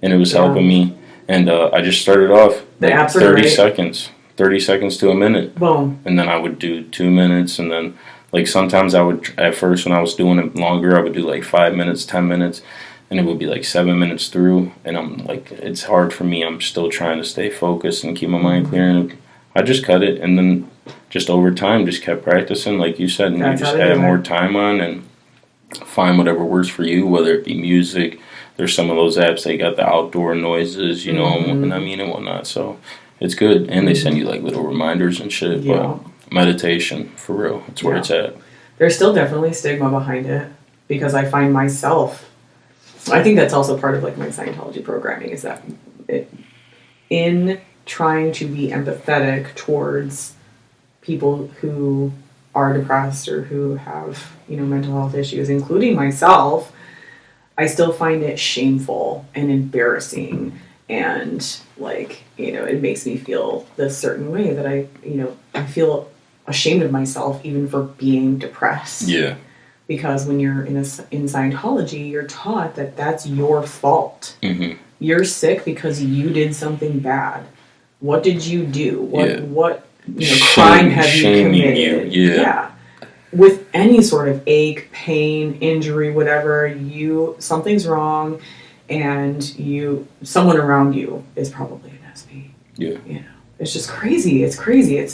and it was helping me. And I just started off like 30 seconds. 30 seconds to a minute. Boom. And then I would do 2 minutes. And then, like, sometimes I would, at first when I was doing it longer, I would do like 5 minutes, 10 minutes. And it would be like 7 minutes through. And I'm like, it's hard for me. I'm still trying to stay focused and keep my mind clear. And I just cut it. And then just over time, just kept practicing, like you said. And you just add more time on and find whatever works for you, whether it be music. There's some of those apps, they got the outdoor noises, you know, and I mean, and whatnot. So it's good. And they send you like little reminders and shit. Yeah. But meditation, for real, it's where it's at. There's still definitely stigma behind it because I find myself, I think that's also part of like my Scientology programming, is that in trying to be empathetic towards people who are depressed or who have, you know, mental health issues, including myself, I still find it shameful and embarrassing, and like, you know, it makes me feel this certain way that I feel ashamed of myself even for being depressed. Yeah. Because when you're in Scientology, you're taught that that's your fault. Mm-hmm. You're sick because you did something bad. What did you do? What crime have you committed? Yeah. With any sort of ache, pain, injury, whatever, something's wrong, and someone around you is probably an SP. Yeah. You know, it's just crazy. It's crazy.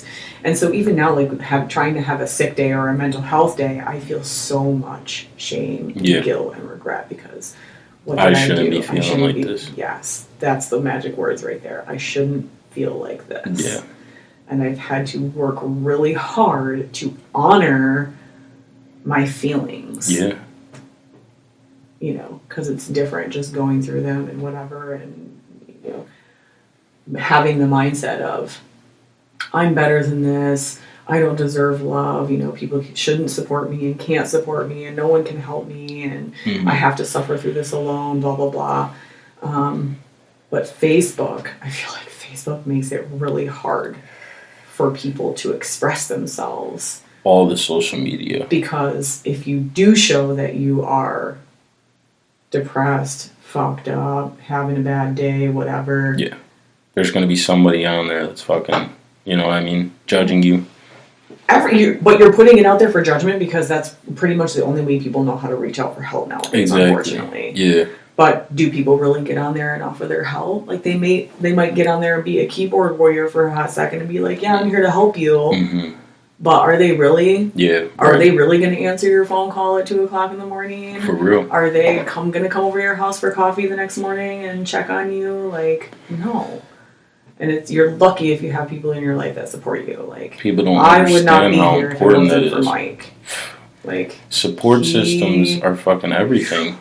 And so even now, like trying to have a sick day or a mental health day, I feel so much shame, and guilt, and regret because what did I shouldn't do? be feeling like this. Yes, that's the magic words right there. I shouldn't feel like this. Yeah. And I've had to work really hard to honor my feelings. Yeah. You know, because it's different just going through them and whatever, and, you know, having the mindset of, I'm better than this, I don't deserve love, you know, people shouldn't support me and can't support me and no one can help me and I have to suffer through this alone, blah, blah, blah. But Facebook, I feel like Facebook makes it really hard for people to express themselves. All the social media. Because if you do show that you are depressed, fucked up, having a bad day, whatever. Yeah. There's going to be somebody on there that's fucking, you know what I mean, judging you. But you're putting it out there for judgment because that's pretty much the only way people know how to reach out for help nowadays, unfortunately. Yeah. But do people really get on there and offer their help? Like they might get on there and be a keyboard warrior for a hot second and be like, yeah, I'm here to help you. Mm-hmm. But are they really? Yeah. Are they really going to answer your phone call at 2:00 in the morning? For real? Are they going to come over your house for coffee the next morning and check on you? Like, no. And you're lucky if you have people in your life that support you. Like, people don't I would not understand be how here important if it that wasn't is. for Mike. Like, support systems are fucking everything.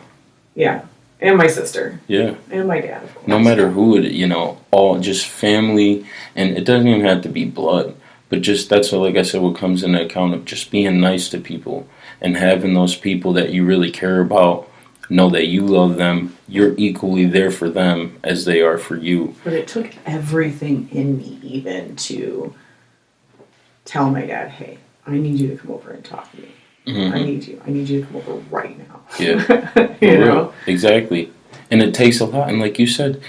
Yeah. And my sister. Yeah. And my dad, of course. No matter who it, you know, all just family, and it doesn't even have to be blood. But just, that's what, like I said, what comes into account of just being nice to people and having those people that you really care about know that you love them, you're equally there for them as they are for you. But it took everything in me even to tell my dad, hey, I need you to come over and talk to me. Mm-hmm. I need you to come over right now. Yeah. You know? Exactly. And it takes a lot. And like you said,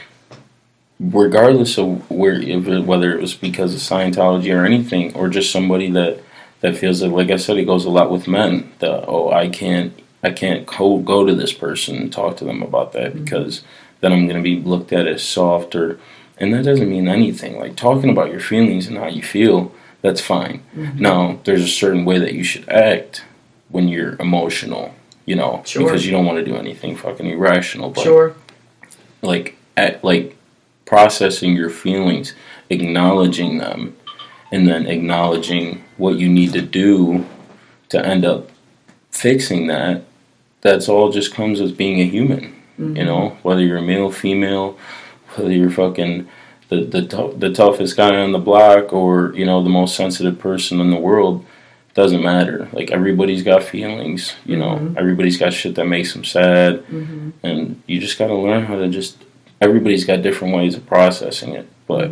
regardless of whether it was because of Scientology or anything, or just somebody that feels like I said, it goes a lot with men. I can't go to this person and talk to them about that because then I'm going to be looked at as soft, and that doesn't mean anything. Like, talking about your feelings and how you feel, that's fine. Mm-hmm. Now, there's a certain way that you should act when you're emotional, you know, because you don't want to do anything fucking irrational. But like processing your feelings, acknowledging them, and then acknowledging what you need to do to end up fixing that. That's all just comes with being a human, you know, whether you're a male, female, whether you're fucking the toughest guy on the block or, you know, the most sensitive person in the world. Doesn't matter. Like, everybody's got feelings, you know, everybody's got shit that makes them sad, and you just got to learn how to everybody's got different ways of processing it, but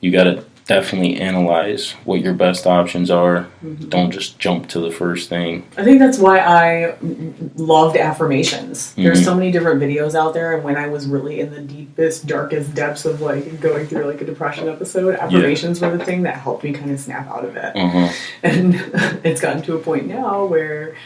you got to definitely analyze what your best options are. Don't just jump to the first thing. I think that's why I loved affirmations. There's so many different videos out there, and when I was really in the deepest, darkest depths of like going through like a depression episode, affirmations were the thing that helped me kind of snap out of it. And it's gotten to a point now where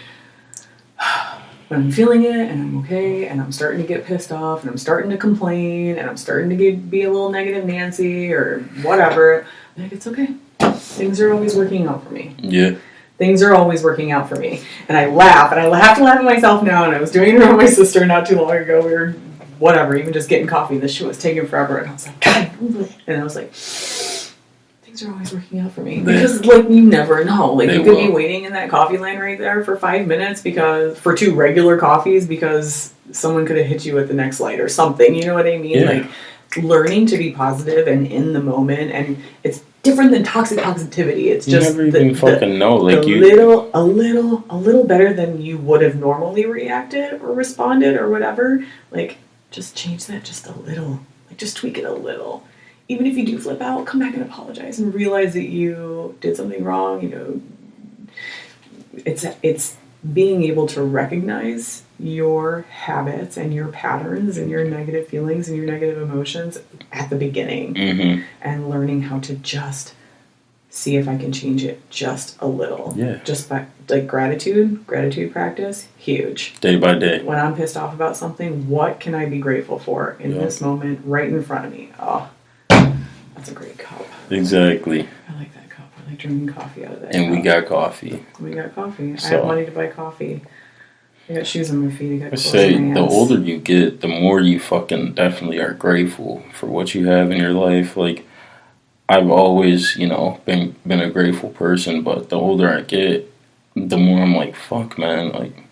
when I'm feeling it and I'm okay and I'm starting to get pissed off and I'm starting to complain and I'm starting to be a little negative Nancy or whatever, I'm like, it's okay. Things are always working out for me. Yeah. Things are always working out for me. And I laugh, and I have to laugh at myself now, and I was doing it around my sister not too long ago. We were, whatever, even just getting coffee. This shit was taking forever, and I was like, God. And I was like, things are always working out for me. Because, like, you never know. Like, you could be waiting in that coffee line right there for 5 minutes for 2 regular coffees because someone could have hit you at the next light or something. You know what I mean? Yeah. Like, learning to be positive and in the moment, and it's different than toxic positivity. It's just you never even fucking know. Like, a little better than you would have normally reacted or responded or whatever. Like, just change that just a little. Like, just tweak it a little. Even if you do flip out, come back and apologize and realize that you did something wrong. You know, it's being able to recognize your habits and your patterns and your negative feelings and your negative emotions at the beginning, and learning how to just see if I can change it just a little. Yeah. Just by, like, gratitude practice, huge. Day by day. When I'm pissed off about something, what can I be grateful for in this moment right in front of me? Oh, that's a great cup. Exactly. I like that cup. I like drinking coffee out of that And cup. we got coffee. We got coffee. I have money to buy coffee. I got shoes on my feet. I got clothes say, on my the ass. older you get, the more you fucking definitely are grateful for what you have in your life. Like, I've always, been a grateful person, but the older I get, the more I'm like, fuck, man, like,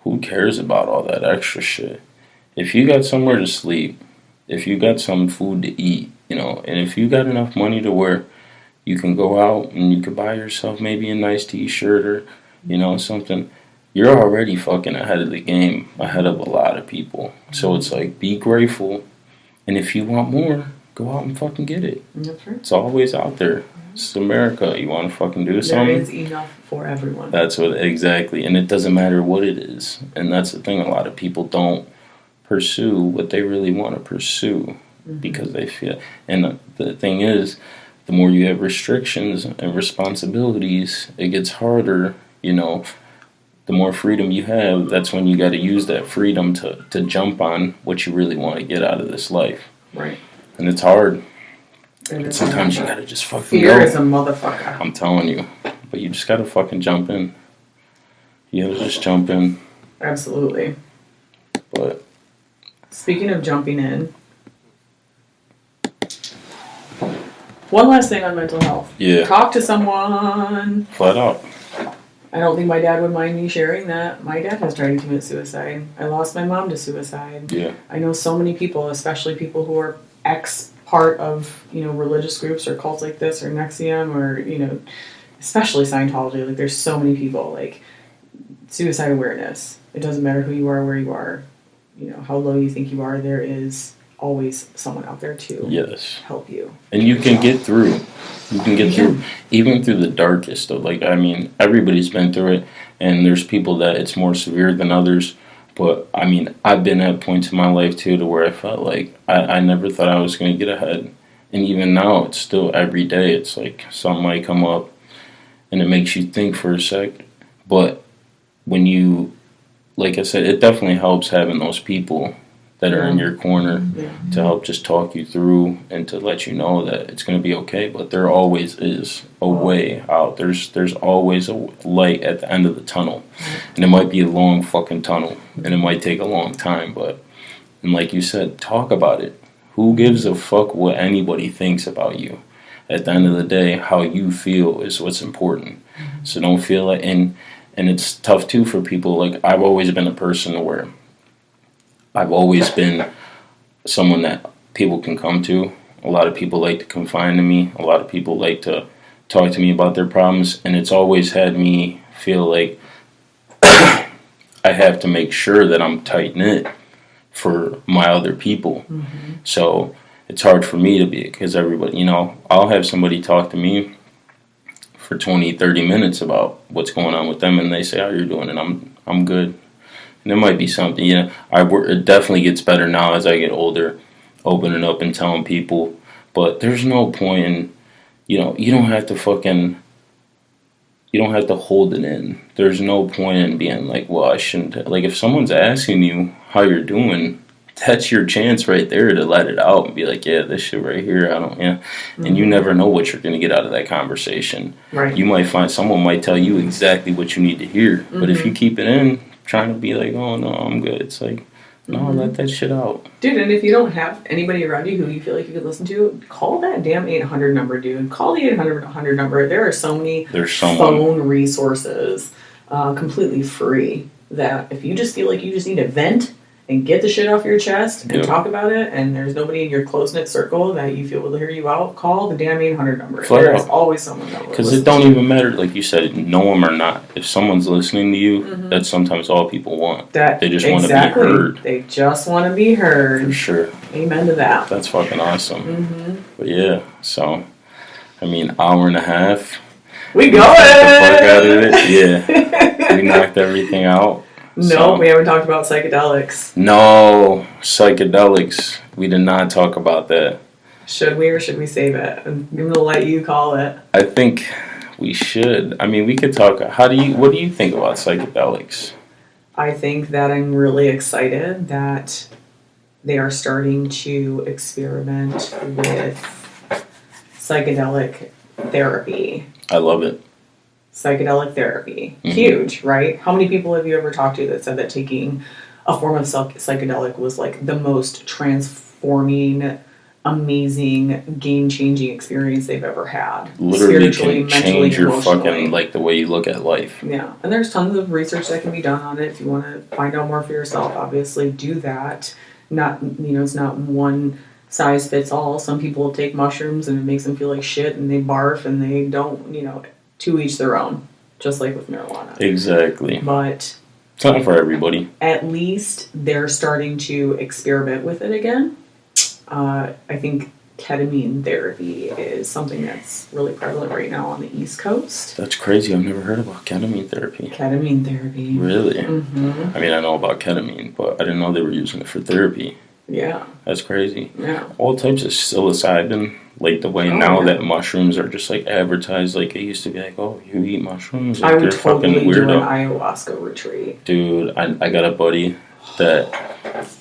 who cares about all that extra shit? If you got somewhere to sleep, if you got some food to eat, and if you got enough money to where you can go out and you can buy yourself maybe a nice t-shirt or, something, you're already fucking ahead of the game, ahead of a lot of people. So it's like, be grateful, and if you want more, go out and fucking get it. That's right. It's always out there. It's America. You want to fucking do something? There is enough for everyone. That's what, exactly. And it doesn't matter what it is. And that's the thing. A lot of people don't pursue what they really want to pursue because they feel. And the thing is, the more you have restrictions and responsibilities, it gets harder, The more freedom you have, that's when you got to use that freedom to jump on what you really want to get out of this life. Right. And it's hard. And sometimes you gotta just fucking Fear go. is a motherfucker. I'm telling you. But you just gotta fucking jump in. You gotta just jump in. Absolutely. But speaking of jumping in, one last thing on mental health. Yeah. Talk to someone. Flat out. I don't think my dad would mind me sharing that. My dad has tried to commit suicide. I lost my mom to suicide. Yeah. I know so many people, especially people who are part of, religious groups or cults like this or NXIVM or, especially Scientology. Like, there's so many people. Like, suicide awareness. It doesn't matter who you are, where you are, how low you think you are. There is always someone out there to help you. And you can get through. You can get through, even through the darkest. Like, everybody's been through it, and there's people that it's more severe than others. But, I've been at points in my life, too, to where I felt like I never thought I was going to get ahead. And even now, it's still every day. It's like something might come up, and it makes you think for a sec. But when you, like I said, it definitely helps having those people that are in your corner to help just talk you through and to let you know that it's going to be okay. But there always is a way out. There's always a light at the end of the tunnel. And it might be a long fucking tunnel. And it might take a long time. And like you said, talk about it. Who gives a fuck what anybody thinks about you? At the end of the day, how you feel is what's important. So don't feel like... And it's tough, too, for people. Like, I've always been a person where... I've always been someone that people can come to. A lot of people like to confide in me. A lot of people like to talk to me about their problems. And it's always had me feel like I have to make sure that I'm tight-knit for my other people. So it's hard for me to be, because everybody, I'll have somebody talk to me for 20, 30 minutes about what's going on with them, and they say, how you doing? And I'm good. And there might be something, it definitely gets better now as I get older, opening up and telling people. But there's no point in, you don't have to hold it in. There's no point in being like, well, I shouldn't. Like, if someone's asking you how you're doing, that's your chance right there to let it out and be like, yeah, this shit right here, And you never know what you're going to get out of that conversation. Right. You might find someone might tell you exactly what you need to hear. But if you keep it in, trying to be like, oh no, I'm good. It's like, no, let that shit out. Dude, and if you don't have anybody around you who you feel like you could listen to, call that damn 800 number, dude. Call the 800 number. There are so many phone resources completely free that if you just feel like you just need to vent and get the shit off your chest and talk about it, and there's nobody in your close-knit circle that you feel will hear you out, call the damn 800 number. There's always someone that will. Because it don't even matter, like you said, know them or not. If someone's listening to you, that's sometimes all people want. They just want to be heard. They just want to be heard. For sure. Amen to that. That's fucking awesome. But yeah, so, hour and a half. We going! Get the fuck out of it. Yeah. We knocked everything out. No, we haven't talked about psychedelics. No, psychedelics. We did not talk about that. Should we or should we save it? I'm going to let you call it. I think we should. We could talk. What do you think about psychedelics? I think that I'm really excited that they are starting to experiment with psychedelic therapy. I love it. Psychedelic therapy. Huge, right? How many people have you ever talked to that said that taking a form of psychedelic was like the most transforming amazing, game-changing experience they've ever had. Literally Spiritually, can mentally, change your emotionally. fucking, like, the way you look at life. Yeah, and there's tons of research that can be done on it. If you want to find out more for yourself, obviously do that. Not, it's not one size fits all. Some people take mushrooms and it makes them feel like shit and they barf and they don't, to each their own, just like with marijuana. Exactly. But it's not for everybody. At least they're starting to experiment with it again. I think ketamine therapy is something that's really prevalent right now on the East Coast. That's crazy. I've never heard about ketamine therapy. Ketamine therapy. Really? Mm-hmm. I mean, I know about ketamine, but I didn't know they were using it for therapy. Yeah. That's crazy. Yeah. All types of psilocybin, like the way now that mushrooms are just like advertised, like it used to be like, oh, you eat mushrooms? Like, I would totally fucking weirdo. do an ayahuasca retreat. Dude, I got a buddy that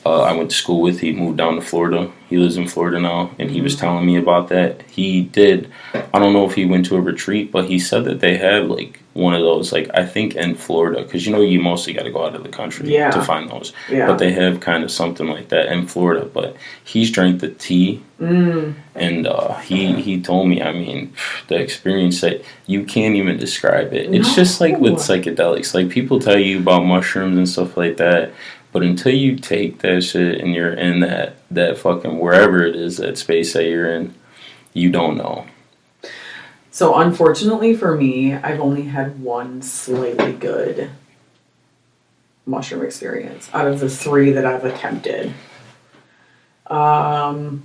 I went to school with. He moved down to Florida. He lives in Florida now, and he was telling me about that. He did, I don't know if he went to a retreat, but he said that they had like one of those, like I think in Florida, because you mostly got to go out of the country to find those. Yeah. But they have kind of something like that in Florida. But he's drank the tea, and he told me, I mean, the experience that you can't even describe it. It's just like with psychedelics. Like people tell you about mushrooms and stuff like that. But until you take that shit and you're in that fucking wherever it is, that space that you're in, you don't know. So unfortunately for me, I've only had one slightly good mushroom experience out of the 3 that I've attempted. And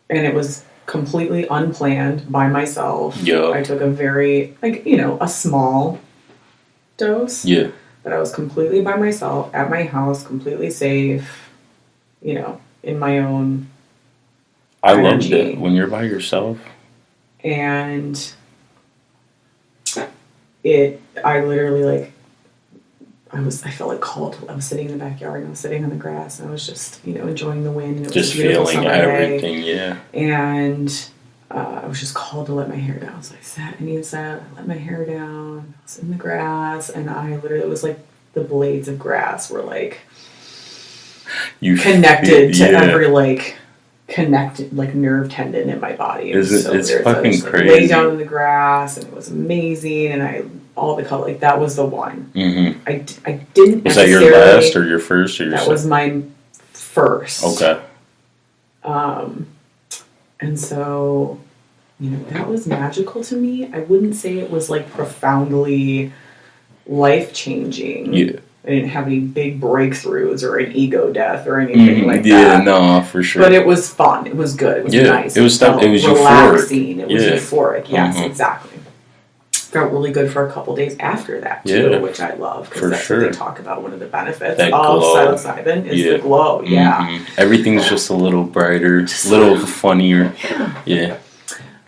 it was completely unplanned by myself. Yeah. I took a very, a small dose. Yeah. But I was completely by myself, at my house, completely safe, in my own I energy. love that when you're by yourself. And I literally, I felt like called. I was sitting in the backyard and I was sitting on the grass and I was just, enjoying the wind. And it just was a beautiful feeling summer everything, day. yeah. And I was just called to let my hair down. So I sat and I let my hair down. I was in the grass and it was like the blades of grass were like connected to every connected nerve tendon in my body. It's fucking so I crazy. Lay down in the grass and it was amazing and all the color, that was the one. Mm-hmm. I didn't. Was that your last or your first or your second? That was my first. Okay. And so, that was magical to me. I wouldn't say it was profoundly life-changing. Yeah. I didn't have any big breakthroughs or an ego death or anything like that. Yeah, no, for sure. But it was fun. It was good. It was nice. It was relaxing. Euphoric. It was euphoric. Yes, exactly. Felt really good for a couple days after that too, which I love because that's what they talk about. One of the benefits of psilocybin is the glow. Yeah, everything's just a little brighter, a little funnier. Yeah.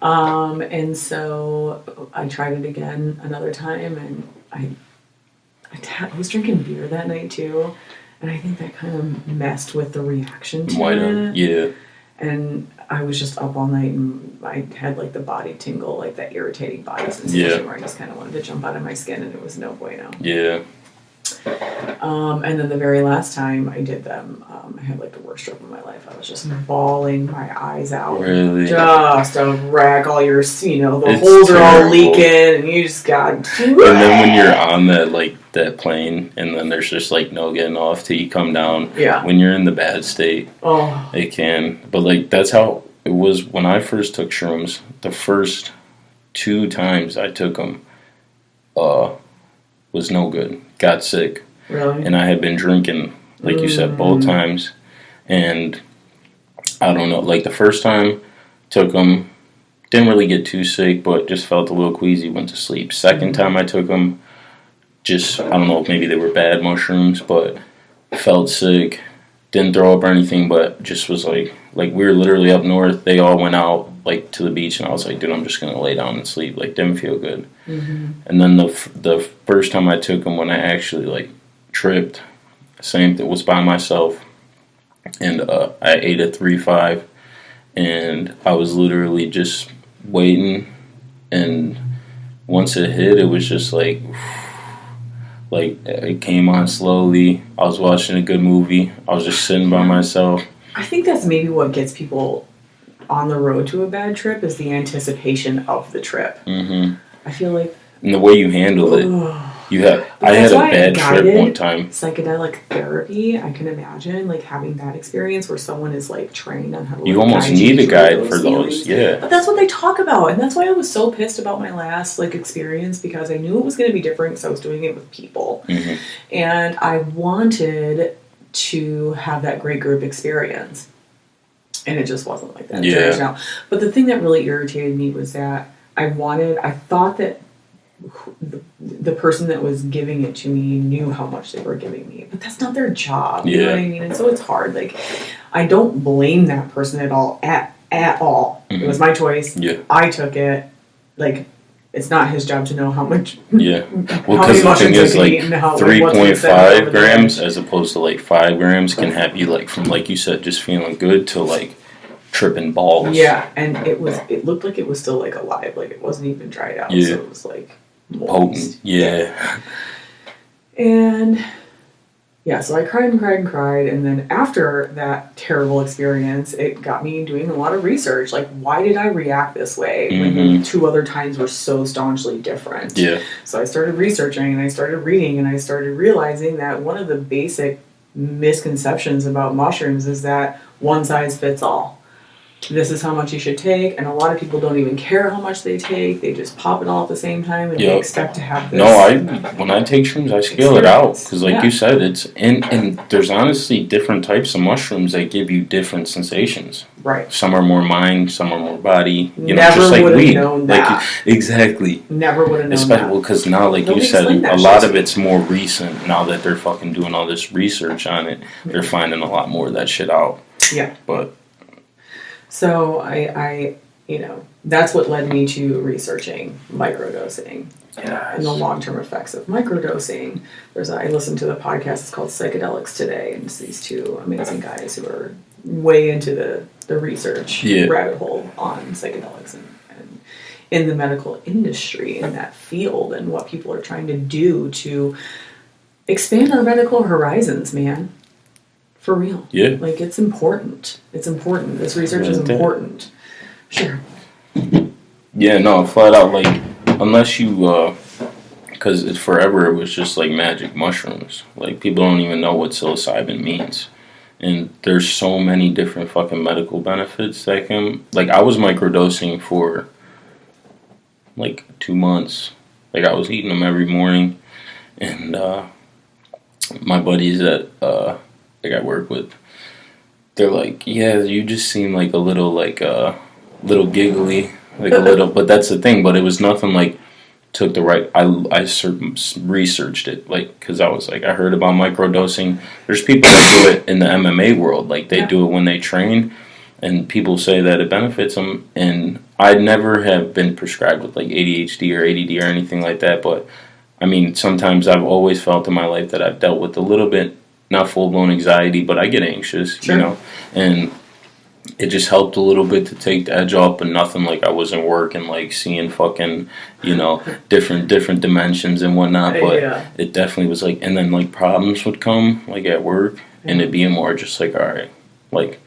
And so I tried it again another time, and I was drinking beer that night too, and I think that kind of messed with the reaction to it. Yeah. And I was just up all night, and I had the body tingle, that irritating body sensation where I just kind of wanted to jump out of my skin, and it was no bueno. Yeah. And then the very last time I did them, I had the worst trip of my life. I was just bawling my eyes out. Really? Just a wreck. All your, the It's holes are all terrible. leaking, and you just got. And then when you're on that plane, and then there's just no getting off till you come down. Yeah. When you're in the bad state, oh, it can. But that's how it was when I first took shrooms. The first 2 times I took them, was no good. Got sick. really? And I had been drinking, like you said, both times. And I don't know, the first time, took them, didn't really get too sick, but just felt a little queasy, went to sleep. Second time I took them, just, I don't know if maybe they were bad mushrooms, but felt sick, didn't throw up or anything, but just was like we were literally up north, they all went out, to the beach, and I was like, dude, I'm just gonna lay down and sleep, didn't feel good. Mm-hmm. And then the first time I took them, when I actually, tripped, same thing, was by myself, and I ate a 3-5, and I was literally just waiting, and once it hit, it was just it came on slowly. I was watching a good movie. I was just sitting by myself. I think that's maybe what gets people on the road to a bad trip is the anticipation of the trip. Mm-hmm. I feel like... And the way you handle it. I had a bad trip one time. Psychedelic therapy, I can imagine, like, having that experience where someone is, like, trained on how to... You almost need a guide for those, yeah. But that's what they talk about, and that's why I was so pissed about my last, like, experience, because I knew it was going to be different because I was doing it with people. Mm-hmm. And I wanted to have that great group experience. And it just wasn't like that. Yeah. But the thing that really irritated me was that I thought that the person that was giving it to me knew how much they were giving me, but that's not their job. You know what I mean? And so it's hard. Like, I don't blame that person at all. At all. Mm-hmm. It was my choice. Yeah. I took it. Like, it's not his job to know how much. Yeah. Well, because the thing is, like, 3.5 grams as opposed to like 5 grams can have you, like, from, like you said, just feeling good to like tripping balls. Yeah, and it looked like it was still like alive, like it wasn't even dried out. Yeah. So it was like potent. Yeah. And yeah, so I cried and cried and cried, and then after that terrible experience, it got me doing a lot of research. Like, why did I react this way when the 2 other times were so staunchly different? Yeah. So I started researching, and I started reading, and I started realizing that one of the basic misconceptions about mushrooms is that one size fits all. This is how much you should take, and a lot of people don't even care how much they take. They just pop it all at the same time, and they expect to have this. No, when I take shrooms, I scale it out, because like you said, it's and there's honestly different types of mushrooms that give you different sensations. Right. Some are more mind, some are more body. You know, just like weed. Known that. Like, exactly. Never would have known that. Well, because now, like you said, a lot of it's more recent. Now that they're fucking doing all this research on it, they're finding a lot more of that shit out. Yeah. But. So I that's what led me to researching microdosing and the long-term effects of microdosing. I listened to the podcast, it's called Psychedelics Today, and it's these 2 amazing guys who are way into the research rabbit hole on psychedelics and in the medical industry, in that field, and what people are trying to do to expand our medical horizons, man. For real. Yeah. Like, it's important. It's important. This research is important. Sure. Yeah, no, flat out, like, unless you, because forever it was just, like, magic mushrooms. Like, people don't even know what psilocybin means. And there's so many different fucking medical benefits that can, like, I was microdosing for, like, 2 months. Like, I was eating them every morning. And, my buddies that, like I work with, they're like, yeah, you just seem like a little little giggly, like a little, but that's the thing, but it was nothing like took the right, I researched it, like, because I was like, I heard about microdosing. There's people that do it in the MMA world, like they do it when they train, and people say that it benefits them, and I never have been prescribed with like ADHD or ADD or anything like that, but I mean, sometimes I've always felt in my life that I've dealt with a little bit, not full-blown anxiety, but I get anxious, you know, and it just helped a little bit to take the edge off, but nothing like I wasn't working, like seeing fucking, you know, different dimensions and whatnot, but it definitely was like, and then like problems would come, like at work, and it'd be more just like, all right, like,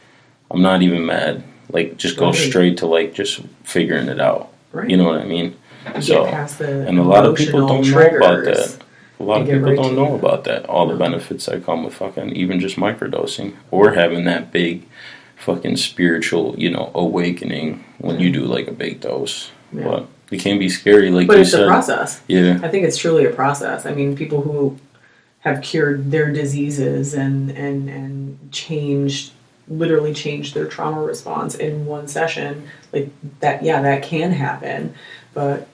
I'm not even mad, like, just go straight to like, just figuring it out, you know what I mean? So, and a lot of people don't know about that. A lot of people don't know about that. All the benefits that come with fucking even just microdosing or having that big fucking spiritual, you know, awakening when you do like a big dose. Yeah. But it can be scary, like you said. But it's a process. Yeah. I think it's truly a process. I mean, people who have cured their diseases and literally changed their trauma response in one session, like that, that can happen. But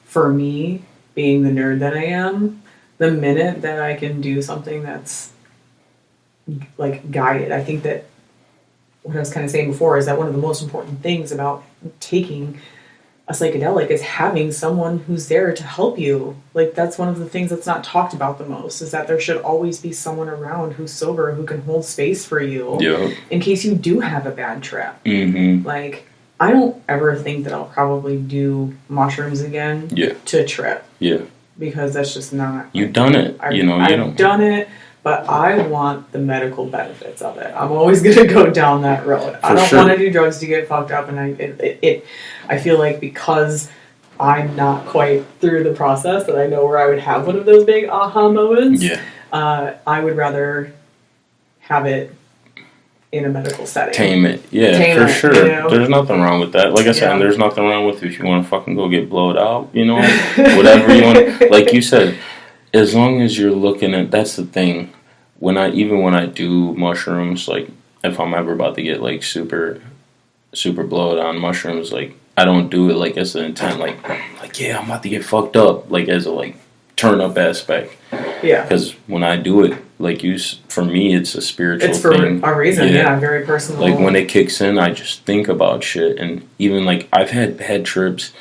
for me, being the nerd that I am, the minute that I can do something that's like guided, I think that what I was kind of saying before is that one of the most important things about taking a psychedelic is having someone who's there to help you. Like, that's one of the things that's not talked about the most, is that there should always be someone around who's sober, who can hold space for you in case you do have a bad trip. Mm-hmm. Like, I don't ever think that I'll probably do mushrooms again to trip. Yeah. Because that's just not... You've done it. I've done it, but I want the medical benefits of it. I'm always going to go down that road. I don't sure. want to do drugs to get fucked up, and I feel like because I'm not quite through the process that I know where I would have one of those big aha moments. Yeah. I would rather have it in a medical setting. Tame it. Yeah, Tame for it, sure. you know? There's nothing wrong with that. Like I said, Yeah. there's nothing wrong with if you want to fucking go get blowed out, you know, whatever you want. Like you said, as long as you're looking at, that's the thing. When I do mushrooms, like if I'm ever about to get like super blowed on mushrooms, like I don't do it like as an intent, like yeah, I'm about to get fucked up, like as a like turn up aspect. Yeah. Because when I do it, like for me, it's a spiritual thing. It's for a reason, yeah, very personal. Like when it kicks in, I just think about shit, and even like I've had trips.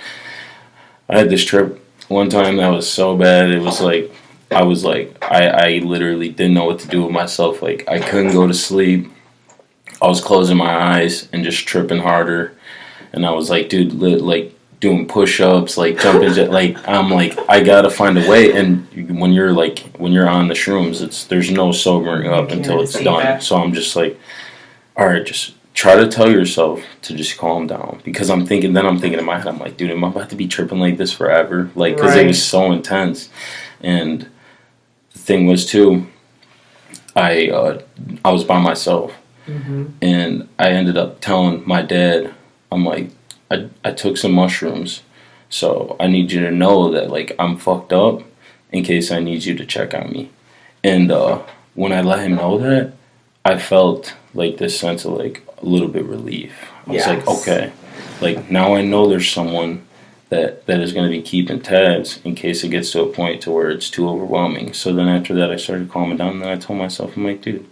I had this trip one time that was so bad. It was like I literally didn't know what to do with myself. Like I couldn't go to sleep. I was closing my eyes and just tripping harder, and I was like, dude, like doing push-ups, like jumping, like I'm like I gotta find a way. And when you're on the shrooms, there's no sobering up until it's done. That. So I'm just like, all right, just try to tell yourself to just calm down, because I'm thinking in my head, I'm like, dude, am I about to be tripping like this forever? Like, because it was so intense. And the thing was too, I was by myself, and I ended up telling my dad, I'm like, I took some mushrooms, so I need you to know that like I'm fucked up in case I need you to check on me. And when I let him know that, I felt like this sense of like a little bit relief. I was like, okay, like now I know there's someone that is going to be keeping tabs in case it gets to a point to where it's too overwhelming. So then after that, I started calming down, and then I told myself, I'm like, dude,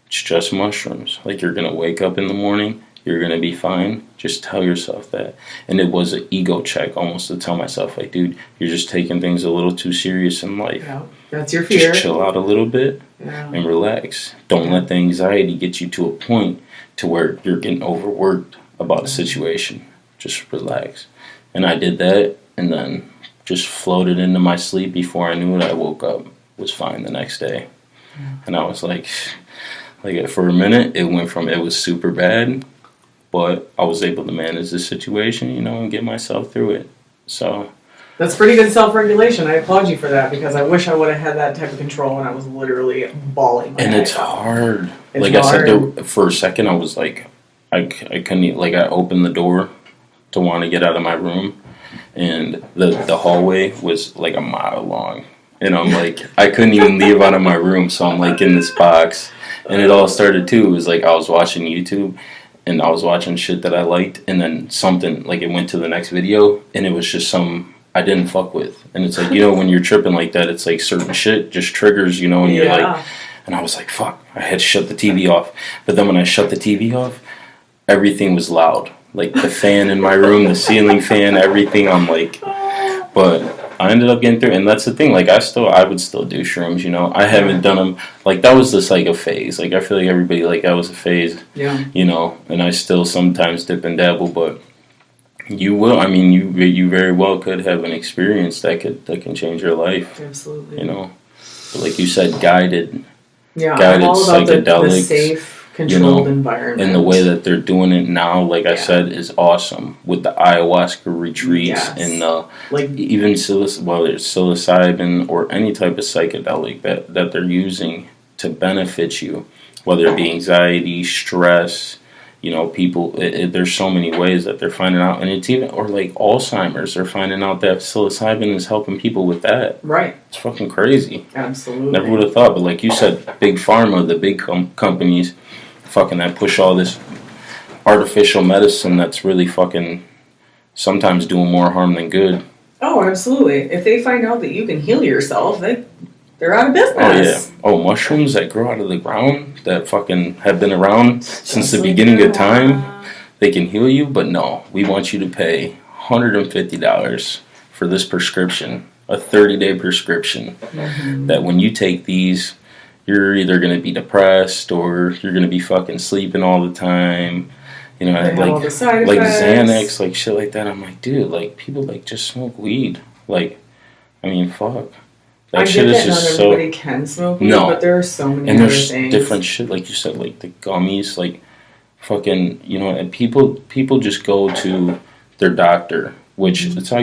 it's just mushrooms. Like, you're going to wake up in the morning, you're going to be fine. Just tell yourself that. And it was an ego check almost to tell myself, like, dude, you're just taking things a little too serious in life. Yeah, that's your fear. Just chill out a little bit and relax. Don't let the anxiety get you to a point to where you're getting overworked about a situation. Just relax. And I did that, and then just floated into my sleep. Before I knew it, I woke up, was fine the next day. And I was like for a minute, it was super bad, but I was able to manage the situation, and get myself through it. So that's pretty good self-regulation. I applaud you for that, because I wish I would have had that type of control when I was literally bawling. And it's hard. I said, for a second, I was like, I couldn't, like, I opened the door to want to get out of my room, and the hallway was like a mile long, and I'm like, I couldn't even leave out of my room, so I'm like in this box. And it all started too, it was like I was watching YouTube, and I was watching shit that I liked, and then something, like, it went to the next video, and it was just some I didn't fuck with. And it's like, when you're tripping like that, it's like certain shit just triggers, and you're like, and I was like, fuck, I had to shut the TV off. But then when I shut the TV off, everything was loud. Like the fan in my room, the ceiling fan, everything. I'm like, but I ended up getting through. And that's the thing, like I would still do shrooms, I haven't done them, like that was just like a phase. Like I feel like everybody, like that was a phase, and I still sometimes dip and dabble, but you will, you very well could have an experience that can change your life. Absolutely. But like you said, guided I'm all about psychedelics, the safe, controlled environment. And the way that they're doing it now, like I said, is awesome with the ayahuasca retreats and even whether it's psilocybin or any type of psychedelic that they're using to benefit you, whether it be anxiety, stress. People, there's so many ways that they're finding out, and it's even, or like Alzheimer's, they're finding out that psilocybin is helping people with that. Right. It's fucking crazy. Absolutely. Never would have thought, but like you said, big pharma, the big companies, fucking that push all this artificial medicine that's really fucking sometimes doing more harm than good. Oh, absolutely. If they find out that you can heal yourself, they're out of business. Oh, yeah. Oh, mushrooms that grow out of the ground that fucking have been around since the beginning of time, they can heal you, but no, we want you to pay $150 for this prescription, a 30-day prescription, that when you take these, you're either going to be depressed or you're going to be fucking sleeping all the time. Like Xanax, like shit like that. I'm like, dude, like people like just smoke weed. Like, fuck. I get that not everybody can smoke weed, but there are so many and other there's things. Different shit, like you said, like the gummies, like fucking, and people just go to their doctor, which it's how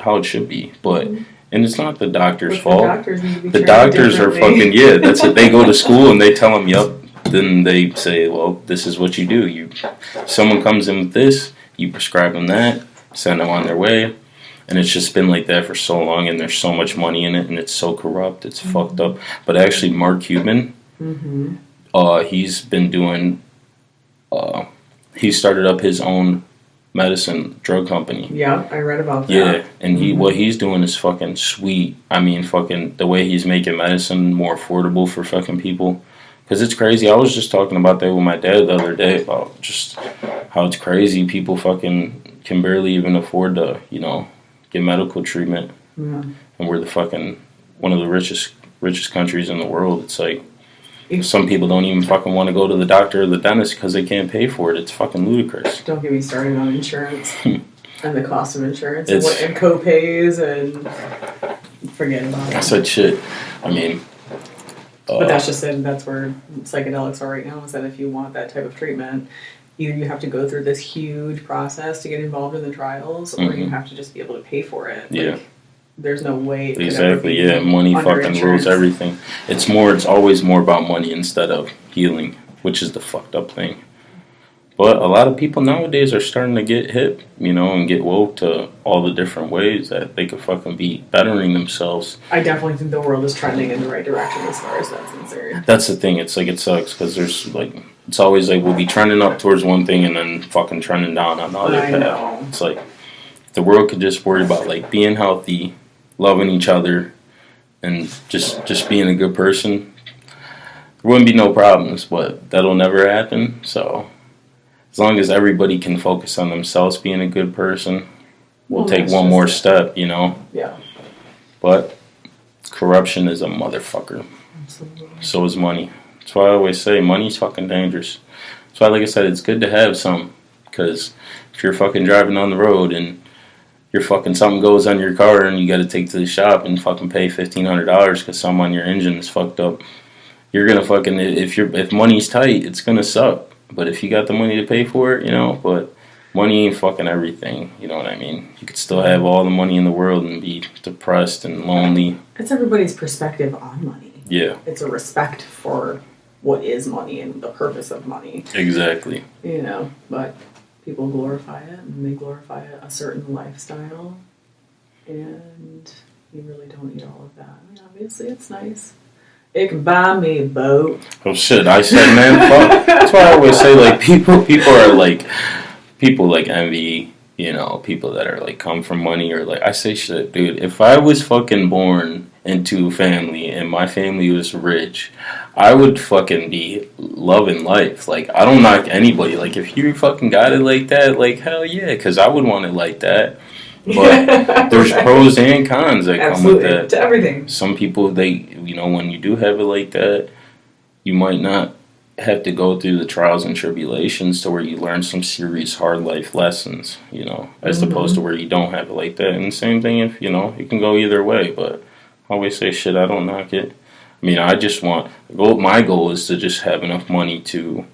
how it should be, but and it's not the doctor's fault. The doctors are fucking that's it. They go to school and they tell them, "Yup." Then they say, "Well, this is what you do. Someone comes in with this, you prescribe them that, send them on their way." And it's just been like that for so long, and there's so much money in it, and it's so corrupt, it's fucked up. But actually, Mark Cuban, he's been doing, he started up his own medicine drug company. Yeah, I read about that. Yeah, and what he's doing is fucking sweet. I mean, fucking the way he's making medicine more affordable for fucking people. Because it's crazy. I was just talking about that with my dad the other day, about just how it's crazy. People fucking can barely even afford to, get medical treatment. Yeah. And we're the fucking one of the richest countries in the world. It's like some people don't even fucking want to go to the doctor or the dentist because they can't pay for it. It's fucking ludicrous. Don't get me started on insurance and the cost of insurance and co-pays and forget about it. Such shit. I mean, but that's just it. That's where psychedelics are right now. Is that if you want that type of treatment, either you have to go through this huge process to get involved in the trials, or you have to just be able to pay for it. There's no way. Exactly. Yeah. Money fucking rules everything. It's always more about money instead of healing, which is the fucked up thing. But a lot of people nowadays are starting to get hip, and get woke to all the different ways that they could fucking be bettering themselves. I definitely think the world is trending in the right direction as far as that's concerned. That's the thing. It's like it sucks because there's it's always like we'll be trending up towards one thing and then fucking trending down on the other path. It's like if the world could just worry about being healthy, loving each other, and just being a good person, there wouldn't be no problems. But that'll never happen. So as long as everybody can focus on themselves being a good person, we'll take one more step, Yeah. But corruption is a motherfucker. Absolutely. So is money. That's why I always say money's fucking dangerous. That's why, like I said, it's good to have some. Because if you're fucking driving on the road and something goes on your car and you got to take to the shop and fucking pay $1,500 because something on your engine is fucked up, you're gonna fucking if money's tight, it's gonna suck. But if you got the money to pay for it, but money ain't fucking everything, you know what I mean? You could still have all the money in the world and be depressed and lonely. It's everybody's perspective on money. Yeah. It's a respect for what is money and the purpose of money. Exactly. But people glorify it, and they glorify a certain lifestyle, and you really don't need all of that. I mean, obviously it's nice. It can buy me a boat. Oh shit! I said, man, fuck. That's why I always say, people are people envy, people that are come from money, or I say, shit, dude. If I was fucking born into a family and my family was rich, I would fucking be loving life. I don't knock anybody. If you fucking got it like that, hell yeah, because I would want it like that. But there's pros and cons that come with that. To everything. Some people, when you do have it like that, you might not have to go through the trials and tribulations to where you learn some serious hard life lessons, as opposed to where you don't have it like that. And the same thing if, it can go either way. But I always say, shit, I don't knock it. I mean, I just my goal is to just have enough money to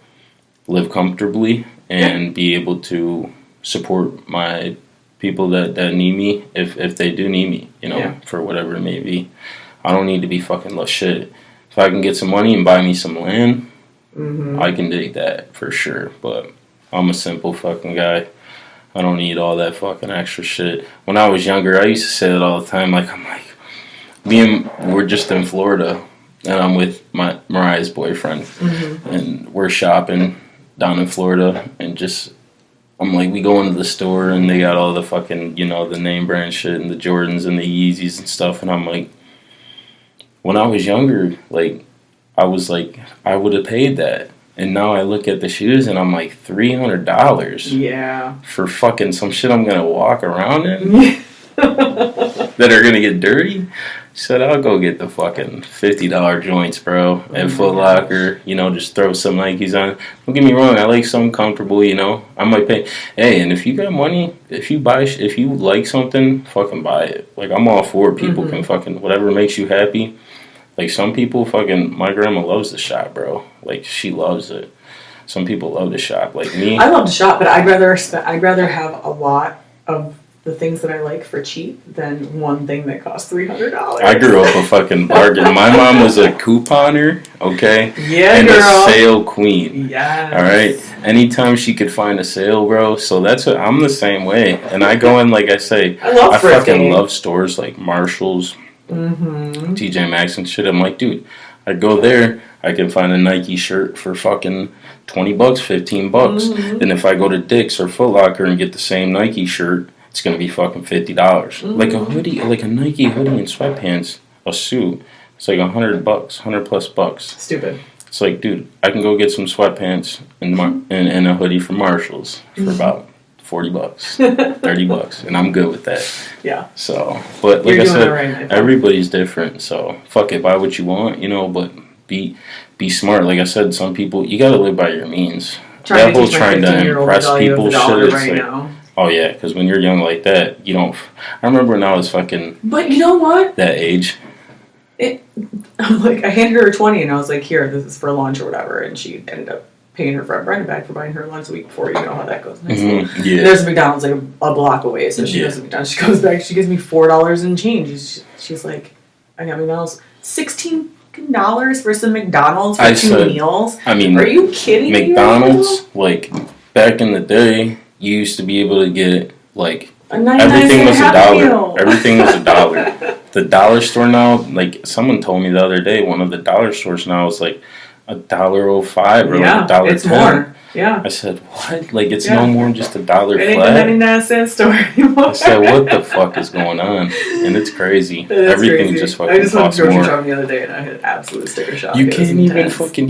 live comfortably and be able to support my people that need me if they do need me, for whatever it may be. I don't need to be fucking shit. If I can get some money and buy me some land, I can dig that for sure. But I'm a simple fucking guy. I don't need all that fucking extra shit. When I was younger, I used to say it all the time. We're just in Florida, and I'm with Mariah's boyfriend, and we're shopping down in Florida, and we go into the store, and they got all the fucking, the name brand shit, and the Jordans, and the Yeezys, and stuff, and I'm like, when I was younger, I would have paid that, and now I look at the shoes, and I'm like, $300? Yeah. For fucking some shit I'm gonna walk around in? That are gonna get dirty? said, I'll go get the fucking $50 joints, bro, at Foot gosh. Locker. You know, just throw some Nikes on. Don't get me wrong, I like something comfortable. You know, I might pay. Hey, and if you got money, if you like something, fucking buy it. Like I'm all for it. People can fucking whatever makes you happy. Like some people, fucking my grandma loves to shop, bro. Like she loves it. Some people love to shop. Like me, I love to shop, but I'd rather have a lot of the things that I like for cheap than one thing that costs $300. I grew up a fucking bargain. My mom was a couponer, okay? Yeah, and girl. a sale queen. Yes. All right? Anytime she could find a sale, bro. So that's what I'm the same way. And I go in, like I say, I fucking love stores like Marshall's, TJ Maxx and shit. I'm like, dude, I go there, I can find a Nike shirt for fucking $20, $15. Then if I go to Dick's or Foot Locker and get the same Nike shirt, it's gonna be fucking $50. Like a hoodie, like a Nike hoodie and sweatpants, a suit. It's like $100, $100+ Stupid. It's like, dude, I can go get some sweatpants and a hoodie from Marshalls for about $40, $30, and I'm good with that. Yeah. So, but like You're I doing said, it right, everybody's different. So, fuck it, buy what you want, you know, but be smart. Like I said, some people you gotta live by your means. Trying That whole trying to impress people shit is like. now. Oh yeah, because when you're young like that, you don't. I remember when I was fucking. But you know what? That age. I'm like, I handed her a 20 and I was like, here, this is for lunch or whatever, and she ended up paying her friend Brenda back for buying her lunch a week before. You know how that goes. Yeah. There's a McDonald's like a block away, so she goes to McDonald's. She comes back, she gives me $4 in change. She's like, I got McDonald's $16 for some McDonald's for two meals. I mean, are you kidding me? McDonald's, like back in the day, you used to be able to get like everything was $1. Everything was $1. The dollar store now, like someone told me the other day, one of the dollar stores now is like $1.05 or like $1.10. It's more. Yeah. I said, what? Like it's no more than just $1 flat. It ain't a 99-cent store anymore. I said, what the fuck is going on? And it's crazy. Everything crazy. just fucking I just went costs to grocery more. shopping the other day and I had absolute sticker shock. You can't even fucking,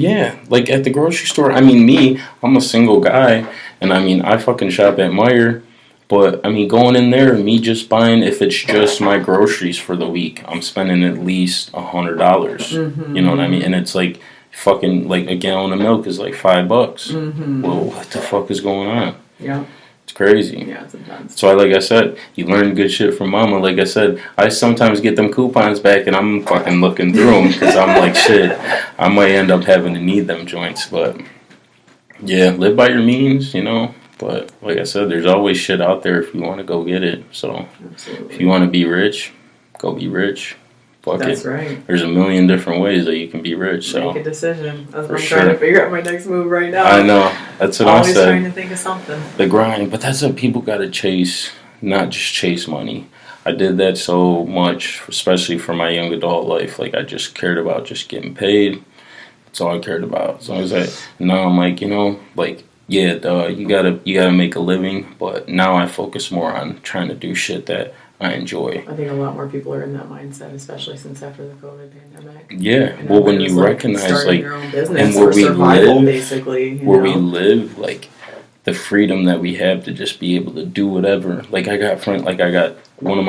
like at the grocery store. I mean, I'm a single guy, and I mean, I fucking shop at Meijer, but I mean, going in there, me just buying, if it's just my groceries for the week, I'm spending at least $100. You know what I mean? And it's like, fucking, like a gallon of milk is like $5. Well, what the fuck is going on? Yeah. It's crazy. Yeah, sometimes. So like I said, you learn good shit from mama. Like I said, I sometimes get them coupons back and I'm fucking looking through them because I'm like, shit, I might end up having to need them joints. But yeah, live by your means, you know. But like I said, there's always shit out there if you want to go get it. So if you want to be rich, go be rich. Fuck That's it. right. There's a million different ways that you can be rich. So make a decision. That's what I'm sure. trying to figure out my next move right now. I know. That's what I said. Always trying to think of something. The grind. But that's what people got to chase, not just chase money. I did that so much, especially for my young adult life. Like, I just cared about just getting paid. That's all I cared about. As long as now I'm like, you know, like, yeah, duh, you gotta make a living. But now I focus more on trying to do shit that I enjoy. I think a lot more people are in that mindset, especially since after the COVID pandemic. Yeah, And well, when you recognize, like, your own business and where we live, basically, we live, like, the freedom that we have to just be able to do whatever. Like, I got one of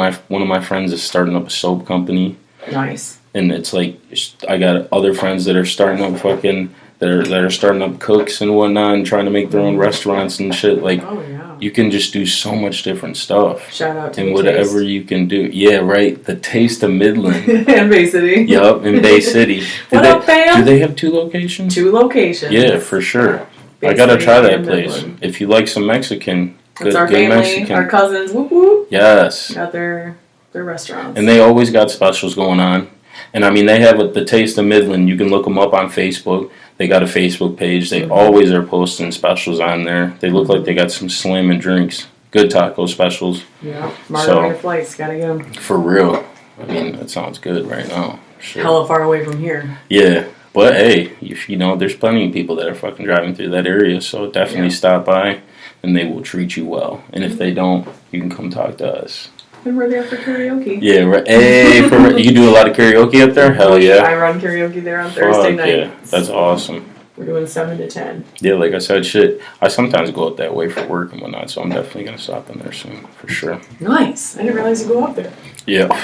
my friends is starting up a soap company. Nice. And it's like, I got other friends that are starting up fucking, that are starting up cooks and whatnot and trying to make their own restaurants and shit. Like, oh, yeah. You can just do so much different stuff. Shout out to and whatever Taste. You can do. Yeah, right. The Taste of Midland. In Bay City. Yup, in Bay City. What up, fam? Do they have 2 locations? 2 locations. Yeah, for sure. Bay I gotta City try that and place. Midland. If you like some Mexican, It's our family, Mexican. our cousins, whoop whoop. Yes. Got their restaurants. And they always got specials going on. And I mean, they have the Taste of Midland. You can look them up on Facebook. They got a Facebook page. They always are posting specials on there. They look like they got some slamming drinks. Good taco specials. Yeah, margarita flights, gotta get them. For real. I mean, that sounds good right now. Sure. Hella far away from here. Yeah, but hey, if you know, there's plenty of people that are fucking driving through that area, so definitely stop by, and they will treat you well. And if they don't, you can come talk to us. And we're there for karaoke. Yeah, right. Hey, you do a lot of karaoke up there? Hell yeah. I run karaoke there on Thursday night. Yeah, that's awesome. We're doing 7 to 10. Yeah, like I said, shit. I sometimes go up that way for work and whatnot, so I'm definitely gonna stop in there soon, for sure. Nice. I didn't realize you go up there. Yeah.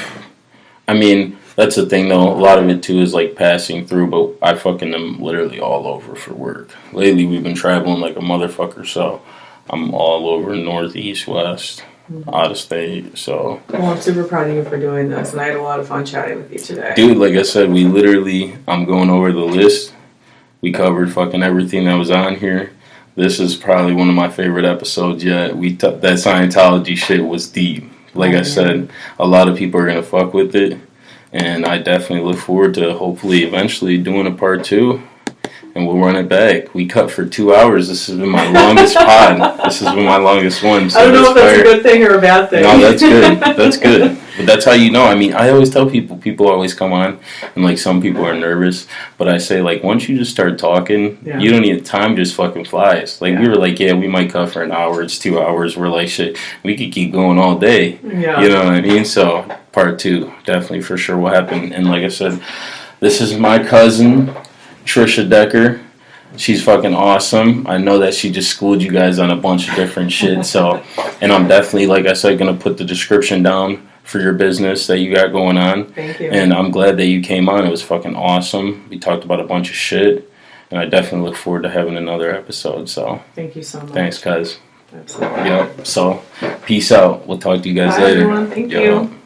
I mean, That's the thing though. A lot of it too is like passing through, but I fucking am literally all over for work. Lately we've been traveling like a motherfucker, so I'm all over northeast, west, out of state. So Well, I'm super proud of you for doing this, and I had a lot of fun chatting with you today. dude, like I said, I'm going over the list. We covered fucking everything that was on here. This is probably one of my favorite episodes yet. That Scientology shit was deep. Like I said, a lot of people are gonna fuck with it, and I definitely look forward to hopefully eventually doing a part 2, and we'll run it back. We cut for 2 hours. This has been my longest pod. This has been my longest one. So I don't know if that's a good thing or a bad thing. No, that's good. That's good. But that's how you know. I mean, I always tell people always come on, and like some people are nervous, but I say like once you just start talking, you don't need time. Just fucking flies. Like we were like, we might cut for an hour. It's 2 hours. We're like, shit, we could keep going all day. Yeah. You know what I mean? So part 2 definitely for sure will happen. And like I said, this is my cousin, Tricia Decker. She's fucking awesome. I know that she just schooled you guys on a bunch of different shit. So, and I'm definitely, like I said, gonna put the description down for your business that you got going on. Thank you. And I'm glad that you came on. It was fucking awesome. We talked about a bunch of shit, and I definitely look forward to having another episode. So, thank you so much. thanks, cuz. Absolutely. Yep. So, peace out. We'll talk to you guys Bye, later. everyone. Thank Yo. you.